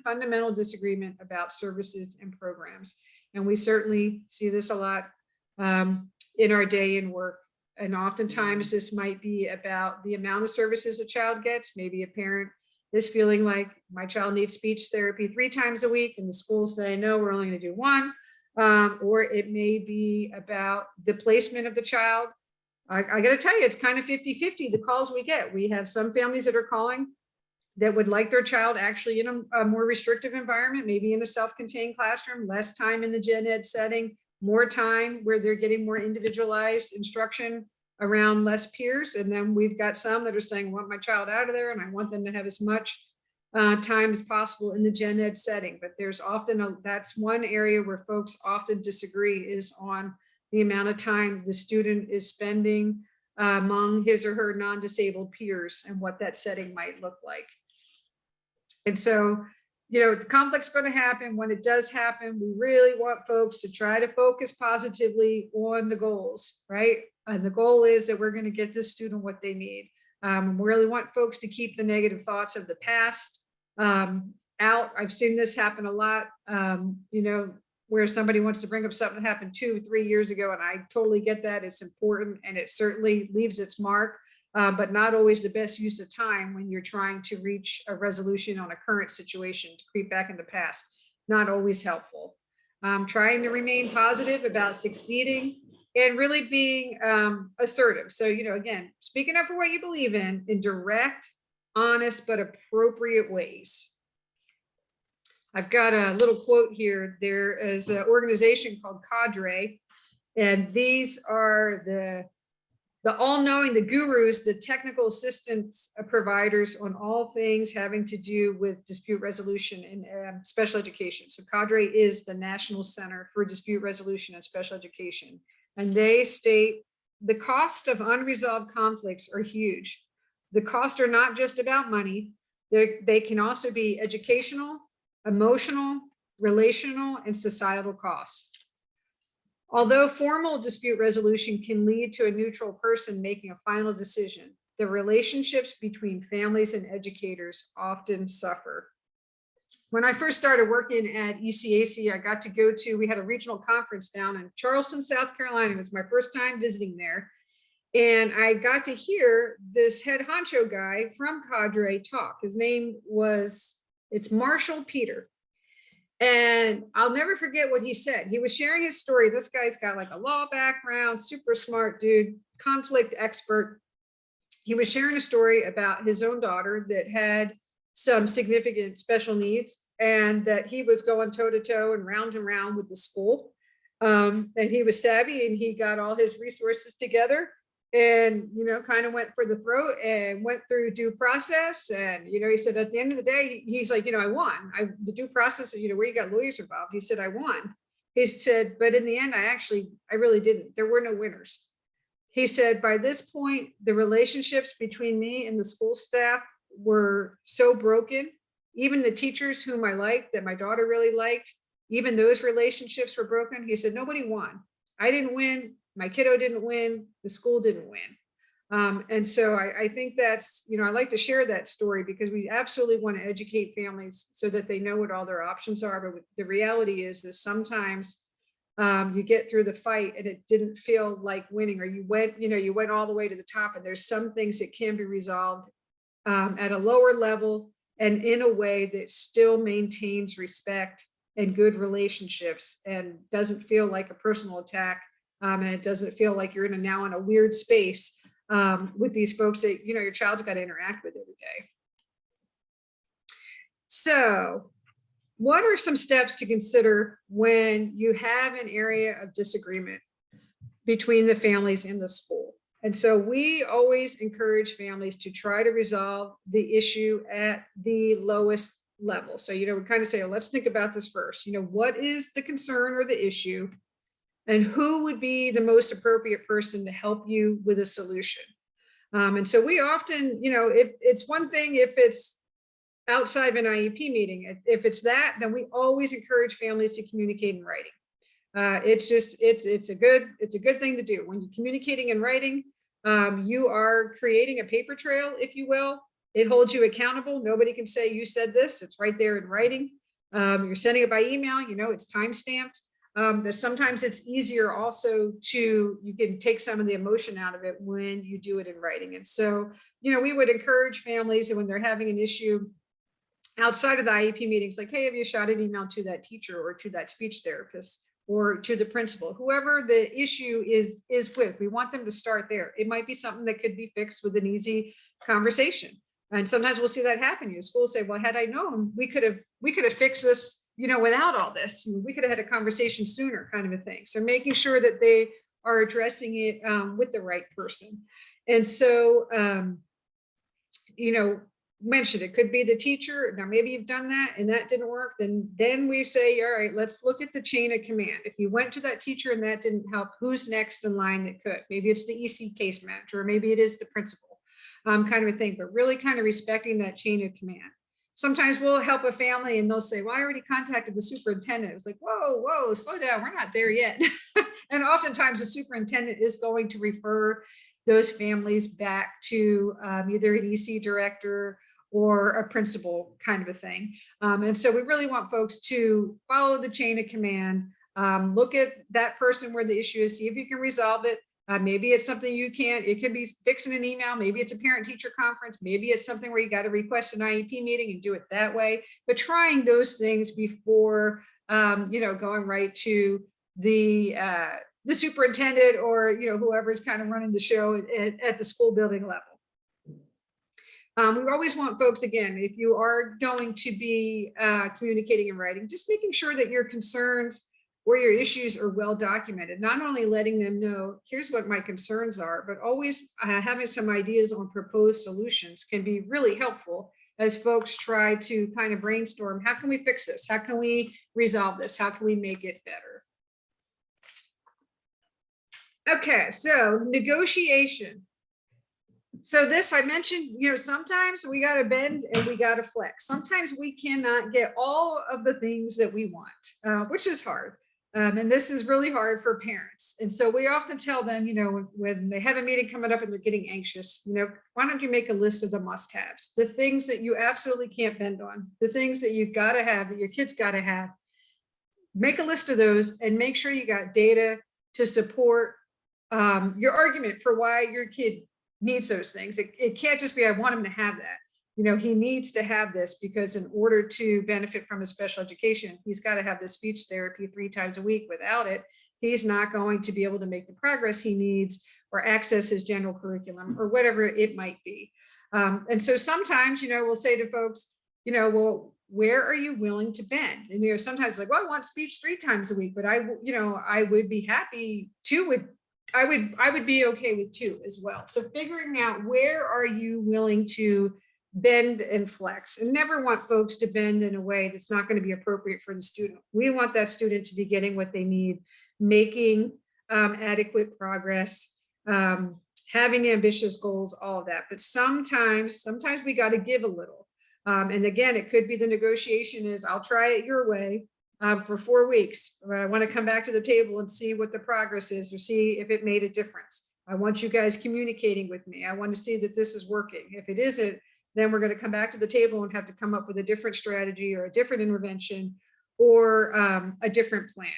fundamental disagreement about services and programs. And we certainly see this a lot in our day in work. And oftentimes this might be about the amount of services a child gets. Maybe a parent is feeling like my child needs speech therapy 3 times a week and the school say, no, we're only going to do 1. Or it may be about the placement of the child. I got to tell you, it's kind of 50-50, the calls we get. We have some families that are calling that would like their child actually in a more restrictive environment, maybe in a self-contained classroom, less time in the gen ed setting, more time where they're getting more individualized instruction around less peers. And then we've got some that are saying, I want my child out of there and I want them to have as much time as possible in the gen ed setting. But there's often that's one area where folks often disagree, is on the amount of time the student is spending among his or her non-disabled peers and what that setting might look like. And so, the conflict's going to happen. When it does happen, we really want folks to try to focus positively on the goals, right? And the goal is that we're going to get this student what they need. We really want folks to keep the negative thoughts of the past out. I've seen this happen a lot, where somebody wants to bring up something that happened 2-3 years ago, and I totally get that. It's important and it certainly leaves its mark. But not always the best use of time when you're trying to reach a resolution on a current situation. To creep back in the past, not always helpful. Trying to remain positive about succeeding and really being assertive. So, again, speaking up for what you believe in direct, honest, but appropriate ways. I've got a little quote here. There is an organization called Cadre, and these are the all-knowing, the gurus, the technical assistance providers on all things having to do with dispute resolution in special education. So Cadre is the National Center for Dispute Resolution and Special Education. And they state the cost of unresolved conflicts are huge. The costs are not just about money. They can also be educational, emotional, relational, and societal costs. Although formal dispute resolution can lead to a neutral person making a final decision, the relationships between families and educators often suffer. When I first started working at ECAC, I got to we had a regional conference down in Charleston, South Carolina. It was my first time visiting there. And I got to hear this head honcho guy from Cadre talk. His name it's Marshall Peter. And I'll never forget what he said. He was sharing his story. This guy's got like a law background, super smart dude, conflict expert. He was sharing a story about his own daughter that had some significant special needs, and that he was going toe to toe and round with the school. And he was savvy, and he got all his resources together and, kind of went for the throat and went through due process. And, he said at the end of the day, he's like, I won. The due process, where you got lawyers involved. He said, I won. He said, but in the end, I really didn't. There were no winners. He said, by this point, the relationships between me and the school staff were so broken. Even the teachers whom I liked, that my daughter really liked, even those relationships were broken. He said, nobody won. I didn't win. My kiddo didn't win, the school didn't win. And so I think that's, I like to share that story because we absolutely want to educate families so that they know what all their options are. But the reality is sometimes you get through the fight and it didn't feel like winning, or you went all the way to the top, and there's some things that can be resolved at a lower level and in a way that still maintains respect and good relationships and doesn't feel like a personal attack. And it doesn't feel like you're now in a weird space with these folks that, your child's got to interact with every day. So what are some steps to consider when you have an area of disagreement between the families in the school? And so we always encourage families to try to resolve the issue at the lowest level. So, we kind of say, let's think about this first. What is the concern or the issue? And who would be the most appropriate person to help you with a solution? And so we often, it's one thing if it's outside of an IEP meeting. If it's that, then we always encourage families to communicate in writing. It's a good thing to do. When you're communicating in writing, you are creating a paper trail, if you will. It holds you accountable. Nobody can say you said this. It's right there in writing. You're sending it by email. It's time-stamped. But sometimes it's easier also you can take some of the emotion out of it when you do it in writing. And so, we would encourage families when they're having an issue outside of the IEP meetings, like, hey, have you shot an email to that teacher or to that speech therapist or to the principal, whoever the issue is with. We want them to start there. It might be something that could be fixed with an easy conversation. And sometimes we'll see that happen. You school say, well, had I known, we could have fixed this, without all this. We could have had a conversation sooner, kind of a thing. So making sure that they are addressing it with the right person. And so, mentioned it could be the teacher. Now, maybe you've done that and that didn't work. Then we say, all right, let's look at the chain of command. If you went to that teacher and that didn't help, who's next in line that could? Maybe it's the EC case manager, or maybe it is the principal, kind of a thing, but really kind of respecting that chain of command. Sometimes we'll help a family and they'll say, well, I already contacted the superintendent. It's like, whoa, slow down. We're not there yet. And oftentimes the superintendent is going to refer those families back to either an EC director or a principal, kind of a thing. And so we really want folks to follow the chain of command, look at that person where the issue is, see if you can resolve it. Maybe it's something you can't, it could be fixing an email. Maybe it's a parent teacher conference. Maybe it's something where you got to request an IEP meeting and do it that way. But trying those things before, going right to the superintendent or, whoever's kind of running the show at the school building level. We always want folks, again, if you are going to be communicating in writing, just making sure that your concerns or your issues are well documented, not only letting them know, here's what my concerns are, but always having some ideas on proposed solutions can be really helpful as folks try to kind of brainstorm, how can we fix this? How can we resolve this? How can we make it better? Okay, so negotiation. So this I mentioned, sometimes we got to bend and we got to flex. Sometimes we cannot get all of the things that we want, which is hard. And this is really hard for parents. And so we often tell them, when they have a meeting coming up and they're getting anxious, why don't you make a list of the must-haves, the things that you absolutely can't bend on, the things that you got to have, that your kids got to have. Make a list of those and make sure you got data to support your argument for why your kid needs those things. It can't just be, I want him to have that. He needs to have this because in order to benefit from his special education, he's got to have this speech therapy 3 times a week. Without it, he's not going to be able to make the progress he needs or access his general curriculum or whatever it might be. And so sometimes, we'll say to folks, well, where are you willing to bend? And, sometimes like, well, I want speech 3 times a week, but I would be happy to I would be okay with 2 as well. So figuring out where are you willing to bend and flex, and never want folks to bend in a way that's not going to be appropriate for the student. We want that student to be getting what they need, making adequate progress, having ambitious goals, all of that. But sometimes we got to give a little. And again, it could be the negotiation is, I'll try it your way for 4 weeks. I want to come back to the table and see what the progress is or see if it made a difference. I want you guys communicating with me. I want to see that this is working. If it isn't, then we're going to come back to the table and have to come up with a different strategy or a different intervention or a different plan.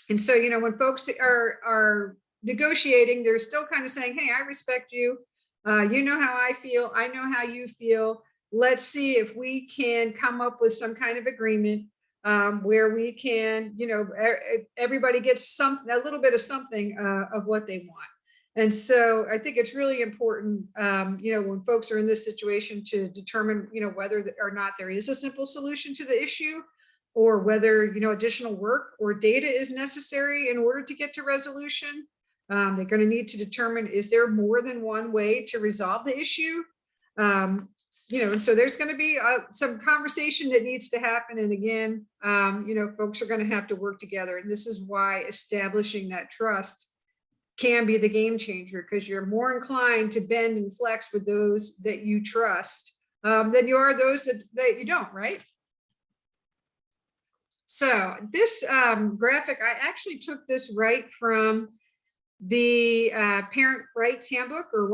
And so, when folks are negotiating, they're still kind of saying, hey, I respect you. You know how I feel. I know how you feel. Let's see if we can come up with some kind of agreement where we can, everybody gets a little bit of something of what they want. And so I think it's really important, when folks are in this situation to determine, whether or not there is a simple solution to the issue or whether, additional work or data is necessary in order to get to resolution. They're going to need to determine, is there more than one way to resolve the issue? And so there's going to be some conversation that needs to happen. And again, folks are going to have to work together. And this is why establishing that trust can be the game changer, because you're more inclined to bend and flex with those that you trust than you are those that you don't, right? So this graphic, I actually took this right from the Parent Rights Handbook, or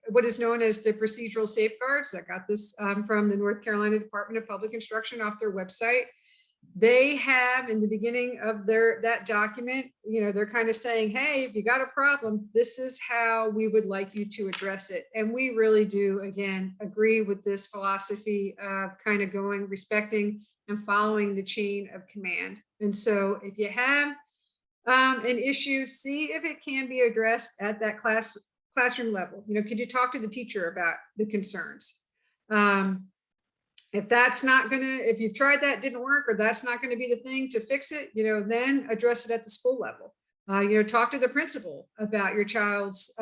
what is known as the Procedural Safeguards. I got this from the North Carolina Department of Public Instruction off their website. They have, in the beginning of that document, they're kind of saying, hey, if you got a problem, this is how we would like you to address it. And we really do, again, agree with this philosophy of kind of respecting and following the chain of command. And so if you have an issue, see if it can be addressed at that classroom level. Could you talk to the teacher about the concerns? If that's not gonna, if you've tried that, didn't work, or that's not gonna be the thing to fix it, then address it at the school level. Talk to the principal about your child's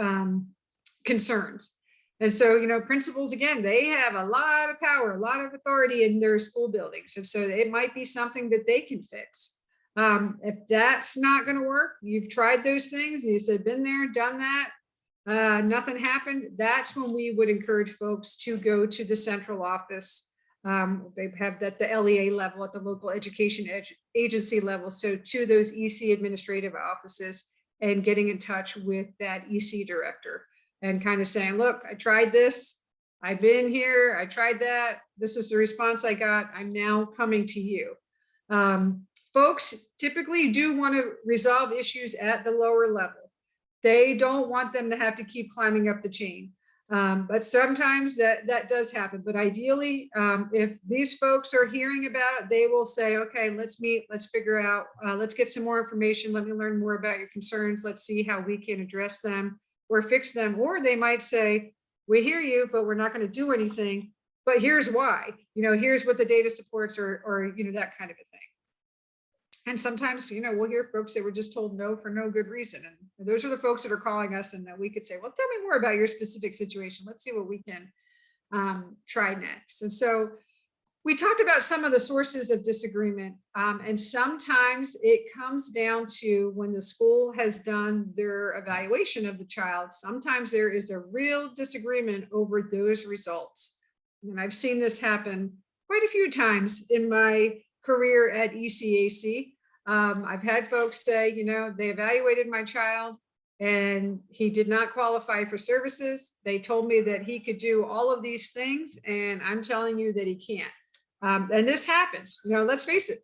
concerns. And so, principals, again, they have a lot of power, a lot of authority in their school buildings. And so it might be something that they can fix. If that's not going to work, you've tried those things, you said, been there, done that, nothing happened. That's when we would encourage folks to go to the central office. They have that the LEA level, at the local education agency level. So to those EC administrative offices, and getting in touch with that EC director and kind of saying, look, I tried this, I've been here, I tried that, this is the response I got, I'm now coming to you. Folks typically do want to resolve issues at the lower level. They don't want them to have to keep climbing up the chain. But sometimes that does happen. But ideally, if these folks are hearing about it, they will say, okay, let's meet, let's figure out, let's get some more information. Let me learn more about your concerns. Let's see how we can address them or fix them. Or they might say, we hear you, but we're not going to do anything. But here's why, here's what the data supports, or that kind of a thing. And sometimes, we'll hear folks that were just told no for no good reason. And those are the folks that are calling us, and that we could say, well, tell me more about your specific situation. Let's see what we can try next. And so we talked about some of the sources of disagreement. And sometimes it comes down to when the school has done their evaluation of the child, sometimes there is a real disagreement over those results. And I've seen this happen quite a few times in my career at ECAC. I've had folks say, they evaluated my child and he did not qualify for services. They told me that he could do all of these things, and I'm telling you that he can't. And this happens, let's face it.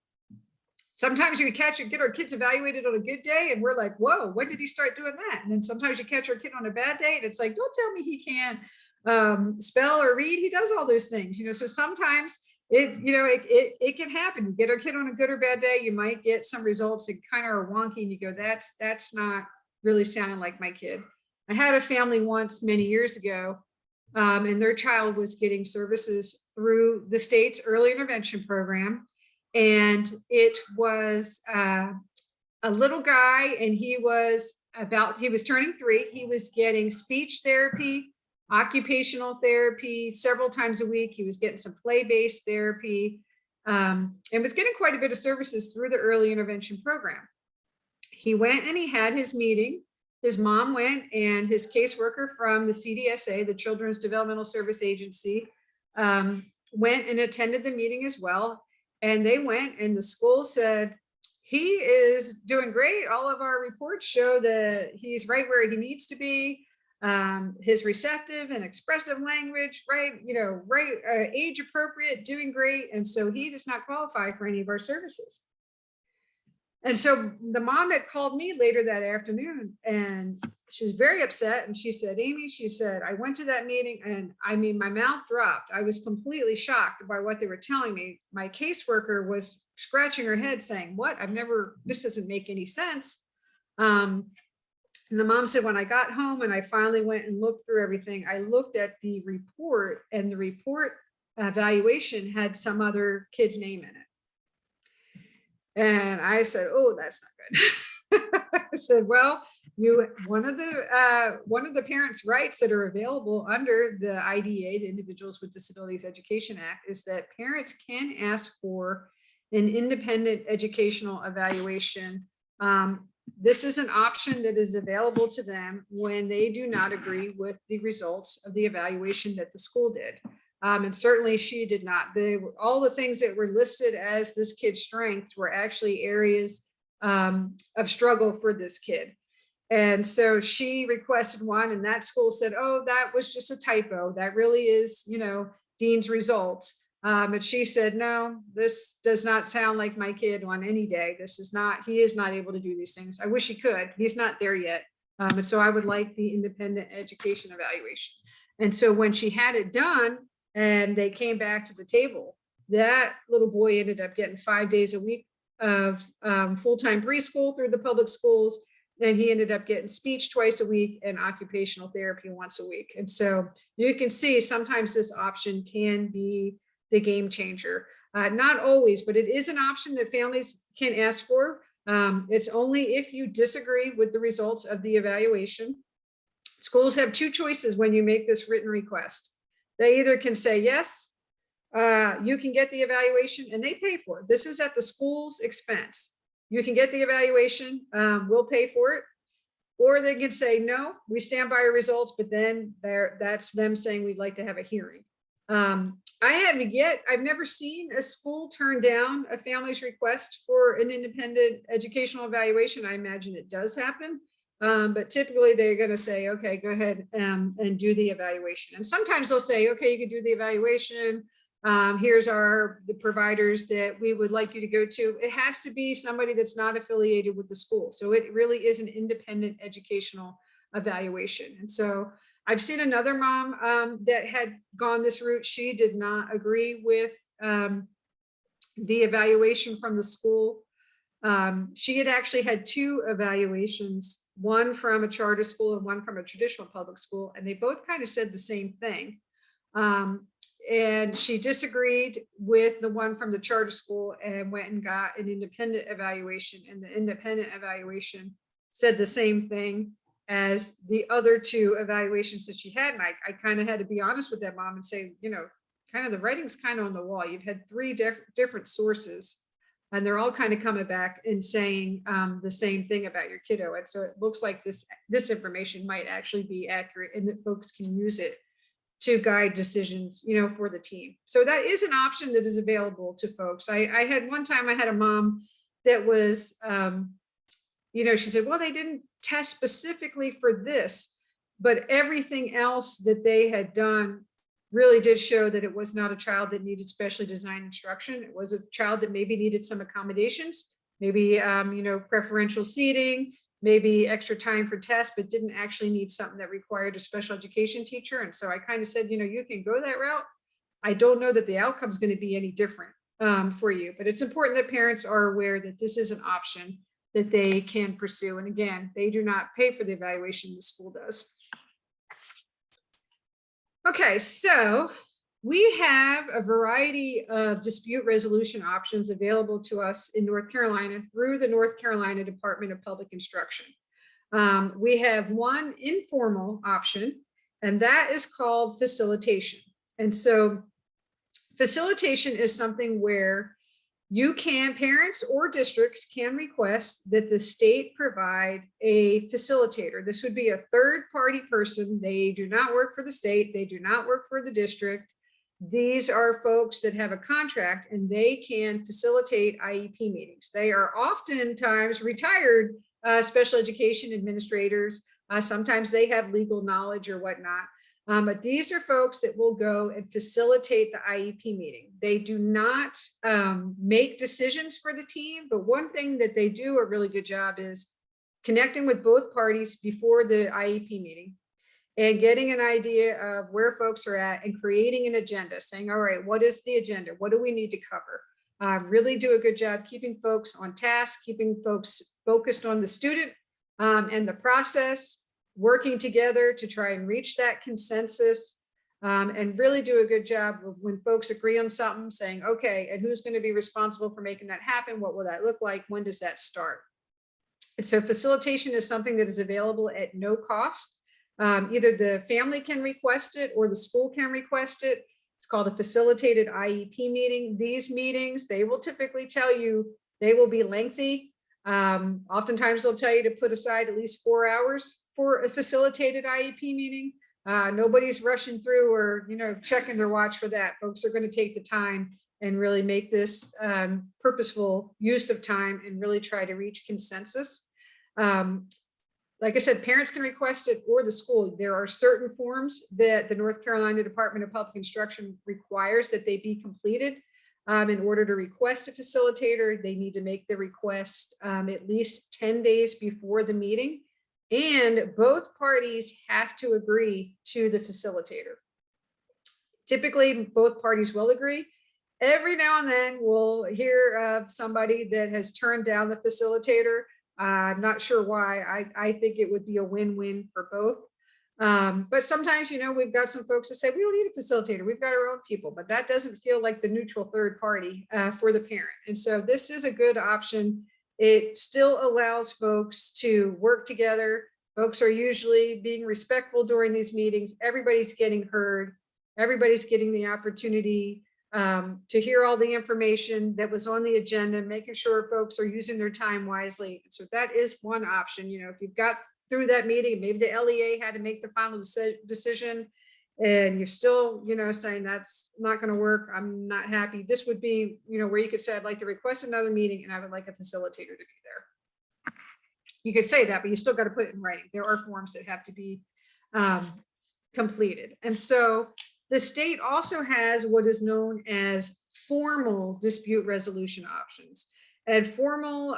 Sometimes you get our kids evaluated on a good day and we're like, whoa, when did he start doing that? And then sometimes you catch our kid on a bad day and it's like, don't tell me he can't spell or read. He does all those things, so sometimes it can happen. You get our kid on a good or bad day, you might get some results that kind of are wonky, and you go, that's not really sounding like my kid. I had a family once many years ago, and their child was getting services through the state's early intervention program. And it was a little guy, and he was turning 3. He was getting speech therapy, occupational therapy several times a week. He was getting some play-based therapy, and was getting quite a bit of services through the early intervention program. He went and he had his meeting. His mom went, and his caseworker from the CDSA, the Children's Developmental Service Agency, went and attended the meeting as well. And they went, and the school said, he is doing great. All of our reports show that he's right where he needs to be. His receptive and expressive language, right, age appropriate, doing great. And so he does not qualify for any of our services. And so the mom had called me later that afternoon, and she was very upset. And she said, Aimee, she said, I went to that meeting, and my mouth dropped. I was completely shocked by what they were telling me. My caseworker was scratching her head saying, what? This doesn't make any sense. And the mom said, when I got home and I finally went and looked through everything, I looked at the report, and the report evaluation had some other kid's name in it. And I said, oh, that's not good. I said, well, one of the parents' rights that are available under the IDEA, the Individuals with Disabilities Education Act, is that parents can ask for an independent educational evaluation. This is an option that is available to them when they do not agree with the results of the evaluation that the school did. And certainly she did not. All the things that were listed as this kid's strengths were actually areas of struggle for this kid. And so she requested one, and that school said, oh, that was just a typo. That really is, Dean's results. But she said, no, this does not sound like my kid on any day. He is not able to do these things. I wish he could. He's not there yet. And so I would like the independent education evaluation. And so when she had it done and they came back to the table, that little boy ended up getting 5 days a week of full-time preschool through the public schools. and he ended up getting speech twice a week and occupational therapy once a week. And so you can see sometimes this option can be the game changer. Not always, but it is an option that families can ask for. It's only if you disagree with the results of the evaluation. Schools have two choices when you make this written request. They either can say, yes, you can get the evaluation, and they pay for it. This is at the school's expense. You can get the evaluation, we'll pay for it. Or they can say, no, we stand by our results, but then that's them saying we'd like to have a hearing. I've never seen a school turn down a family's request for an independent educational evaluation. I imagine it does happen. But typically they're going to say, okay, go ahead and do the evaluation. And sometimes they'll say, okay, you can do the evaluation. Here's the providers that we would like you to go to. It has to be somebody that's not affiliated with the school. So it really is an independent educational evaluation. And so I've seen another mom that had gone this route. She did not agree with the evaluation from the school. She had actually had two evaluations, one from a charter school and one from a traditional public school, and they both kind of said the same thing. And she disagreed with the one from the charter school and went and got an independent evaluation, and the independent evaluation said the same thing as the other two evaluations that she had. And I kind of had to be honest with that mom and say, you know, kind of the writing's kind of on the wall. You've had three different sources, and they're all kind of coming back and saying the same thing about your kiddo. And so it looks like this information might actually be accurate, and that folks can use it to guide decisions, you know, for the team. So that is an option that is available to folks. I had one time, I had a mom that was, you know, she said, well, they didn't test specifically for this, but everything else that they had done really did show that it was not a child that needed specially designed instruction. It was a child that maybe needed some accommodations, maybe, you know, preferential seating, maybe extra time for tests, but didn't actually need something that required a special education teacher. And so I kind of said, you know, you can go that route. I don't know that the outcome is going to be any different for you, but it's important that parents are aware that this is an option that they can pursue. And again, they do not pay for the evaluation, the school does. Okay, so we have a variety of dispute resolution options available to us in North Carolina through the North Carolina Department of Public Instruction. We have one informal option, and that is called facilitation. And so facilitation is something where parents or districts can request that the state provide a facilitator. This would be a third-party person. They do not work for the state. They do not work for the district. These are folks that have a contract, and they can facilitate IEP meetings. They are oftentimes retired special education administrators. Sometimes they have legal knowledge or whatnot. But these are folks that will go and facilitate the IEP meeting. They do not make decisions for the team, but one thing that they do a really good job is connecting with both parties before the IEP meeting and getting an idea of where folks are at and creating an agenda, saying, all right, what is the agenda? What do we need to cover? Really do a good job keeping folks on task, keeping folks focused on the student and the process, working together to try and reach that consensus, and really do a good job of when folks agree on something, saying, okay, and who's going to be responsible for making that happen? What will that look like? When does that start? And so facilitation is something that is available at no cost. Either the family can request it or the school can request it. It's called a facilitated IEP meeting. These meetings, they will typically tell you they will be lengthy. Oftentimes they'll tell you to put aside at least 4 hours for a facilitated IEP meeting. Nobody's rushing through or, you know, checking their watch for that. Folks are going to take the time and really make this purposeful use of time and really try to reach consensus. Like I said, parents can request it or the school. There are certain forms that the North Carolina Department of Public Instruction requires that they be completed. In order to request a facilitator, they need to make the request at least 10 days before the meeting, and both parties have to agree to the facilitator. Typically, both parties will agree. Every now and then we'll hear of somebody that has turned down the facilitator. I'm not sure why. I think it would be a win-win for both. But sometimes, we've got some folks that say, we don't need a facilitator. We've got our own people, but that doesn't feel like the neutral third party for the parent. And so this is a good option. It still allows folks to work together. Folks are usually being respectful during these meetings. Everybody's getting heard. Everybody's getting the opportunity to hear all the information that was on the agenda, making sure folks are using their time wisely. So that is one option. If you've got through that meeting, maybe the LEA had to make the final decision and you're still, saying that's not going to work, I'm not happy. This would be, where you could say, I'd like to request another meeting and I would like a facilitator to be there. You could say that, but you still got to put it in writing. There are forms that have to be completed. And so the state also has what is known as formal dispute resolution options. And formal,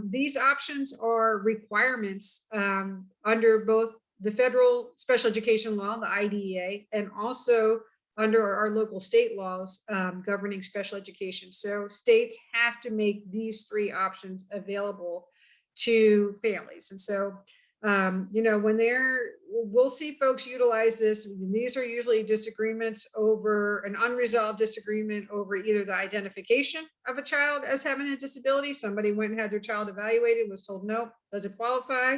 these options are requirements under both the federal special education law, the IDEA, and also under our local state laws governing special education. So states have to make these three options available to families. And so, we'll see folks utilize this. These are usually disagreements over an unresolved disagreement over either the identification of a child as having a disability. Somebody went and had their child evaluated, was told, nope, doesn't qualify.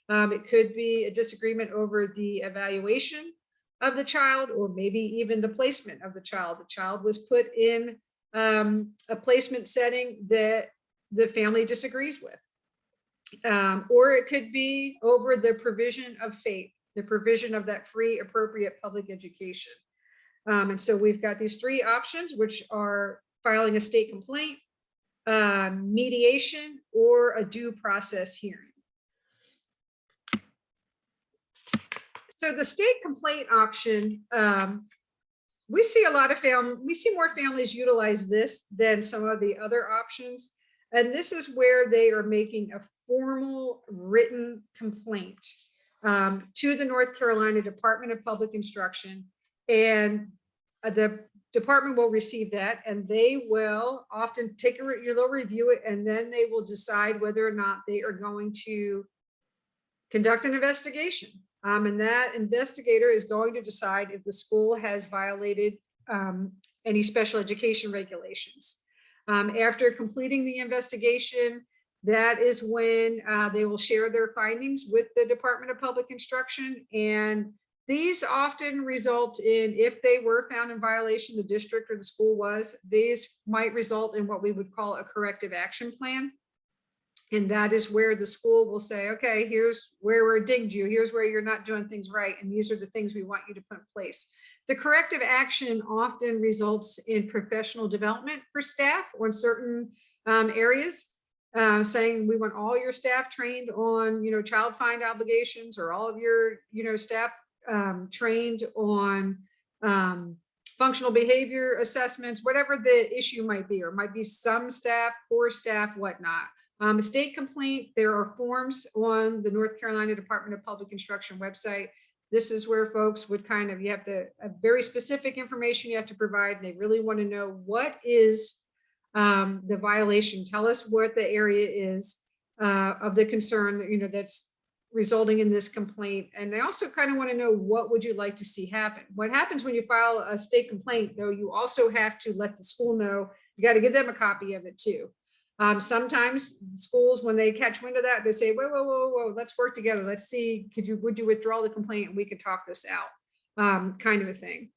It could be a disagreement over the evaluation of the child, or maybe even the placement of the child. The child was put in a placement setting that the family disagrees with. Or it could be over the provision of FAPE, the provision of that free, appropriate public education. And so we've got these three options, which are filing a state complaint, mediation, or a due process hearing. So the state complaint option, we see more families utilize this than some of the other options. And this is where they are making a formal written complaint to the North Carolina Department of Public Instruction. And the department will receive that, and they will often they'll review it, and then they will decide whether or not they are going to conduct an investigation. And that investigator is going to decide if the school has violated any special education regulations. After completing the investigation, that is when they will share their findings with the Department of Public Instruction. And these often result in, if they were found in violation, the district or the school was, these might result in what we would call a corrective action plan. And that is where the school will say, okay, here's where we're dinged you, here's where you're not doing things right, and these are the things we want you to put in place. The corrective action often results in professional development for staff on certain areas, saying we want all your staff trained on, child find obligations, or all of your, staff trained on functional behavior assessments, whatever the issue might be, or might be some staff, poor staff, whatnot. A state complaint, there are forms on the North Carolina Department of Public Instruction website. This is where folks would you have to, a very specific information you have to provide. They really want to know what is the violation. Tell us what the area is of the concern, that's resulting in this complaint. And they also kind of want to know, what would you like to see happen? What happens when you file a state complaint, though, you also have to let the school know, you got to give them a copy of it too. Sometimes schools, when they catch wind of that, they say, whoa, let's work together. Let's see, would you withdraw the complaint and we could talk this out, kind of a thing.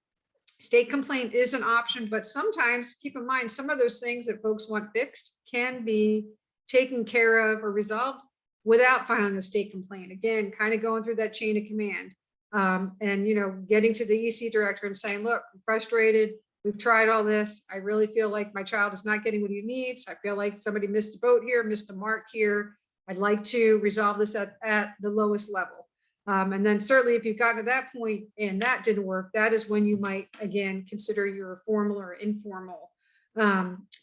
State complaint is an option, but sometimes keep in mind, some of those things that folks want fixed can be taken care of or resolved without filing a state complaint. Again, kind of going through that chain of command, and, getting to the EC director and saying, look, I'm frustrated. We've tried all this. I really feel like my child is not getting what he needs. I feel like somebody missed the boat here, missed the mark here. I'd like to resolve this at the lowest level. And then certainly if you've gotten to that point and that didn't work, that is when you might, again, consider your formal or informal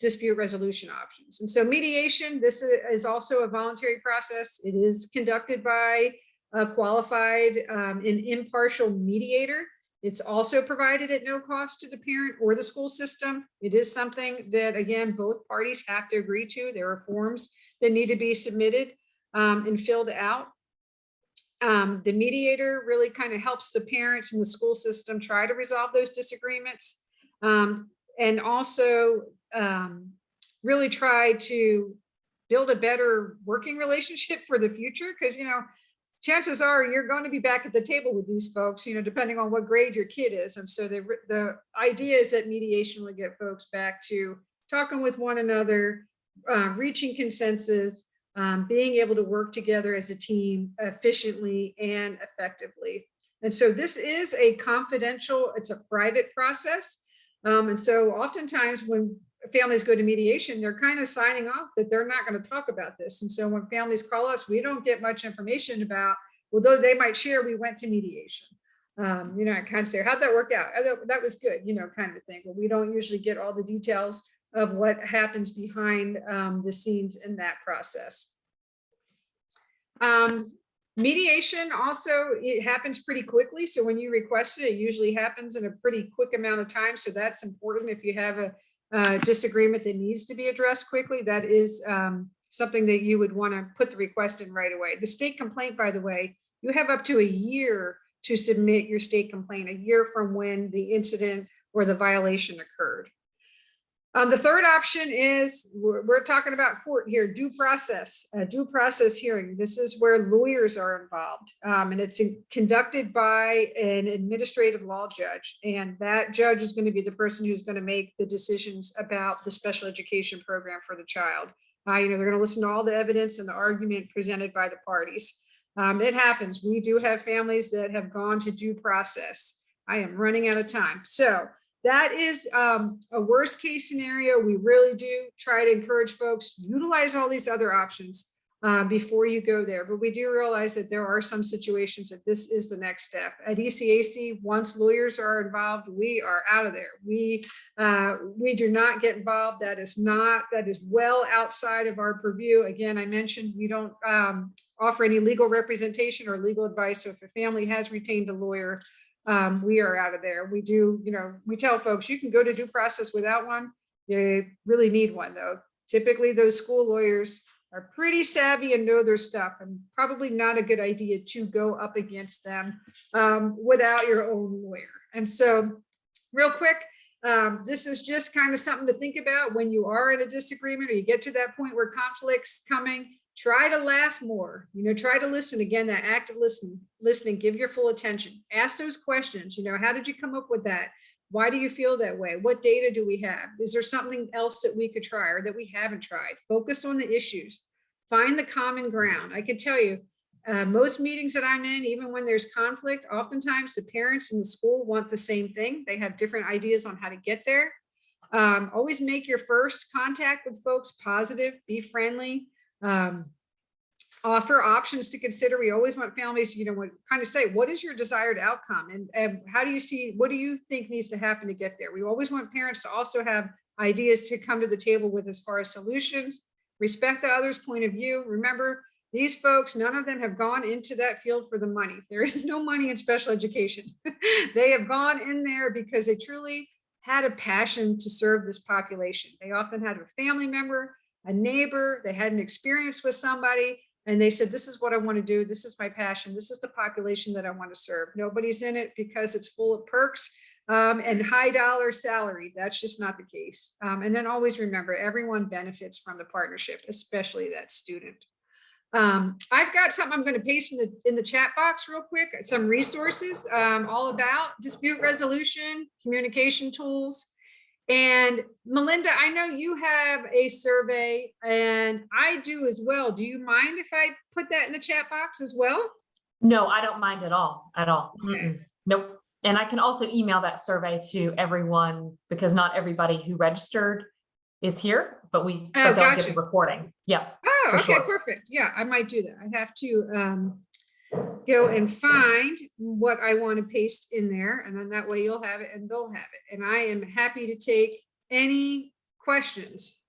dispute resolution options. And so mediation, this is also a voluntary process. It is conducted by a qualified and impartial mediator. It's also provided at no cost to the parent or the school system. It is something that, again, both parties have to agree to. There are forms that need to be submitted. and filled out. The mediator really kind of helps the parents and the school system try to resolve those disagreements, and also really try to build a better working relationship for the future. Because, chances are you're going to be back at the table with these folks, depending on what grade your kid is. And so the idea is that mediation will get folks back to talking with one another, reaching consensus, being able to work together as a team efficiently and effectively. And so this is a confidential, it's a private process. And so oftentimes when families go to mediation, they're kind of signing off that they're not going to talk about this. And so when families call us, we don't get much information about, although they might share, we went to mediation. I kind of say, how'd that work out? That was good, kind of thing. But we don't usually get all the details of what happens behind the scenes in that process. Mediation also, it happens pretty quickly. So when you request it, it usually happens in a pretty quick amount of time. So that's important. If you have a disagreement that needs to be addressed quickly, that is something that you would want to put the request in right away. The state complaint, by the way, you have up to a year to submit your state complaint, a year from when the incident or the violation occurred. The third option is, we're talking about court here, due process hearing. This is where lawyers are involved, and it's conducted by an administrative law judge. And that judge is going to be the person who's going to make the decisions about the special education program for the child. They're going to listen to all the evidence and the argument presented by the parties. It happens. We do have families that have gone to due process. I am running out of time. So that is a worst case scenario. We really do try to encourage folks to utilize all these other options before you go there. But we do realize that there are some situations that this is the next step. At ECAC, once lawyers are involved, we are out of there. We do not get involved. That is well outside of our purview. Again, I mentioned we don't offer any legal representation or legal advice. So if a family has retained a lawyer, we are out of there. We do, we tell folks you can go to due process without one. You really need one though. Typically those school lawyers are pretty savvy and know their stuff, and probably not a good idea to go up against them without your own lawyer. And so real quick, this is just kind of something to think about when you are in a disagreement or you get to that point where conflict's coming. Try to laugh more, try to listen. Again, that active listening, give your full attention, ask those questions. How did you come up with that? Why do you feel that way? What data do we have? Is there something else that we could try or that we haven't tried? Focus on the issues, find the common ground. I can tell you, most meetings that I'm in, even when there's conflict, oftentimes the parents in the school want the same thing. They have different ideas on how to get there. Always make your first contact with folks positive, be friendly. Offer options to consider. We always want families, kind of say, what is your desired outcome? And how do you see, what do you think needs to happen to get there? We always want parents to also have ideas to come to the table with as far as solutions. Respect the other's point of view. Remember, these folks, none of them have gone into that field for the money. There is no money in special education. They have gone in there because they truly had a passion to serve this population. They often had a family member, a neighbor, they had an experience with somebody, and they said, this is what I want to do. This is my passion. This is the population that I want to serve. Nobody's in it because it's full of perks and high dollar salary. That's just not the case. And then always remember, everyone benefits from the partnership, especially that student. I've got something I'm going to paste in the chat box real quick, some resources all about dispute resolution, communication tools. And Melinda, I know you have a survey and I do as well. Do you mind if I put that in the chat box as well? No, I don't mind at all. Okay. Nope. And I can also email that survey to everyone because not everybody who registered is here, but they'll get a recording. Yeah. Oh, okay, sure. Perfect. Yeah, I might do that. I have to go and find what I want to paste in there, and then that way you'll have it and they'll have it. And I am happy to take any questions.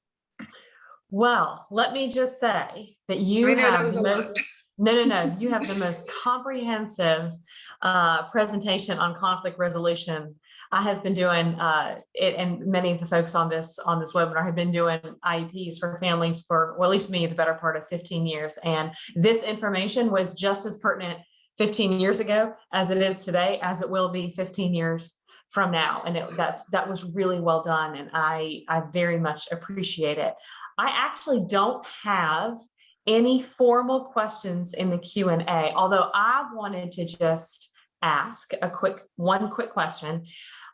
Well, let me just say that you have the most, you have the most comprehensive presentation on conflict resolution I have been doing it, and many of the folks on this webinar have been doing IEPs for families for, well, at least me, the better part of 15 years. And this information was just as pertinent 15 years ago as it is today, as it will be 15 years from now. And that was really well done. And I very much appreciate it. I actually don't have any formal questions in the Q&A, although I wanted to just ask one quick question.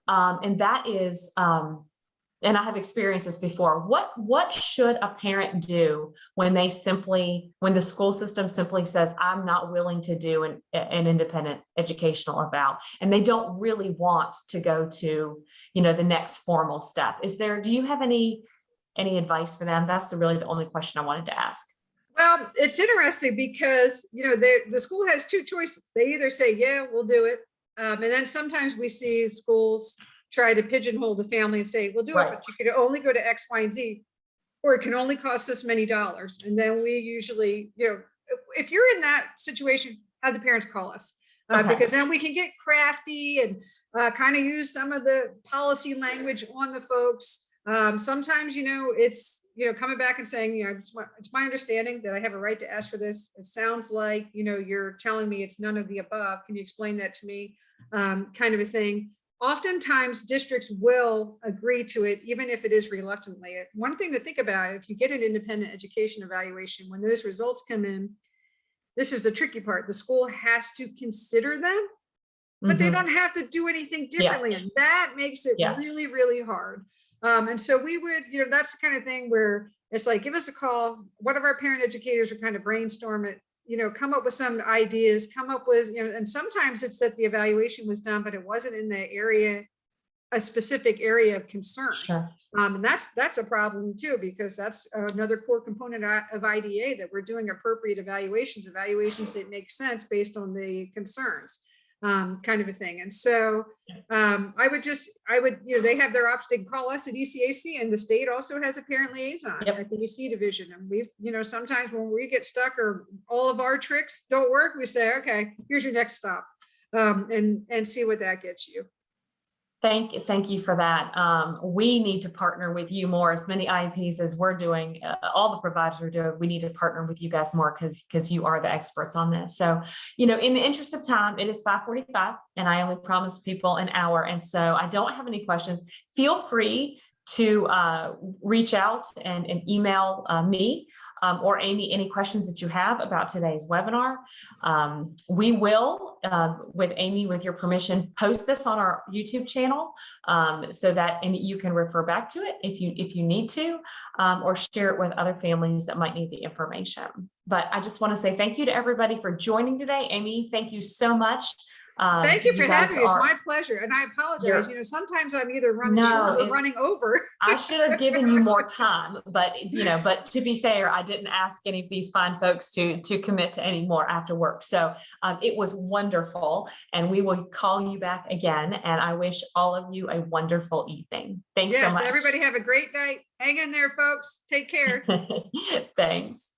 And that is, and I have experienced this before. What should a parent do when the school system simply says, I'm not willing to do an independent educational eval, and they don't really want to go to, the next formal step? Do you have any advice for them? That's really the only question I wanted to ask. Well, it's interesting because, the school has two choices. They either say, yeah, we'll do it. And then sometimes we see schools try to pigeonhole the family and say, we'll do it, but you can only go to X, Y, and Z, or it can only cost this many dollars. And then we usually, if you're in that situation, have the parents call us, because then we can get crafty and kind of use some of the policy language on the folks. Sometimes, it's, coming back and saying, it's my understanding that I have a right to ask for this. It sounds like, you're telling me it's none of the above. Can you explain that to me? Kind of a thing. Oftentimes districts will agree to it, even if it is reluctantly. One thing to think about, if you get an independent education evaluation, when those results come in, this is the tricky part. The school has to consider them, but they don't have to do anything differently. And that makes it really, really hard. And so we would, that's the kind of thing where it's like, give us a call. One of our parent educators would kind of brainstorm it, come up with some ideas, come up with, and sometimes it's that the evaluation was done, but it wasn't in the area, a specific area of concern. Sure. And that's a problem too, because that's another core component of IDA, that we're doing appropriate evaluations that make sense based on the concerns. Kind of a thing. And so I would, they have their option. They can call us at ECAC, and the state also has a parent liaison at the EC division. And we've, sometimes when we get stuck or all of our tricks don't work, we say, okay, here's your next stop, and see what that gets you. Thank you for that. We need to partner with you more. As many IEPs as we're doing, all the providers are doing, we need to partner with you guys more because you are the experts on this. So, in the interest of time, it is 5:45 and I only promised people an hour. And so I don't have any questions. Feel free to reach out and email me or Aimee any questions that you have about today's webinar. We will, with Aimee, with your permission, post this on our YouTube channel so that you can refer back to it if you need to, or share it with other families that might need the information. But I just want to say thank you to everybody for joining today. Aimee, thank you so much. Thank you for having me. It's my pleasure. And I apologize. Sometimes I'm either running short or running over. I should have given you more time, but to be fair, I didn't ask any of these fine folks to commit to any more after work. So it was wonderful, and we will call you back again. And I wish all of you a wonderful evening. Thanks so much. Everybody have a great night. Hang in there, folks. Take care. Thanks.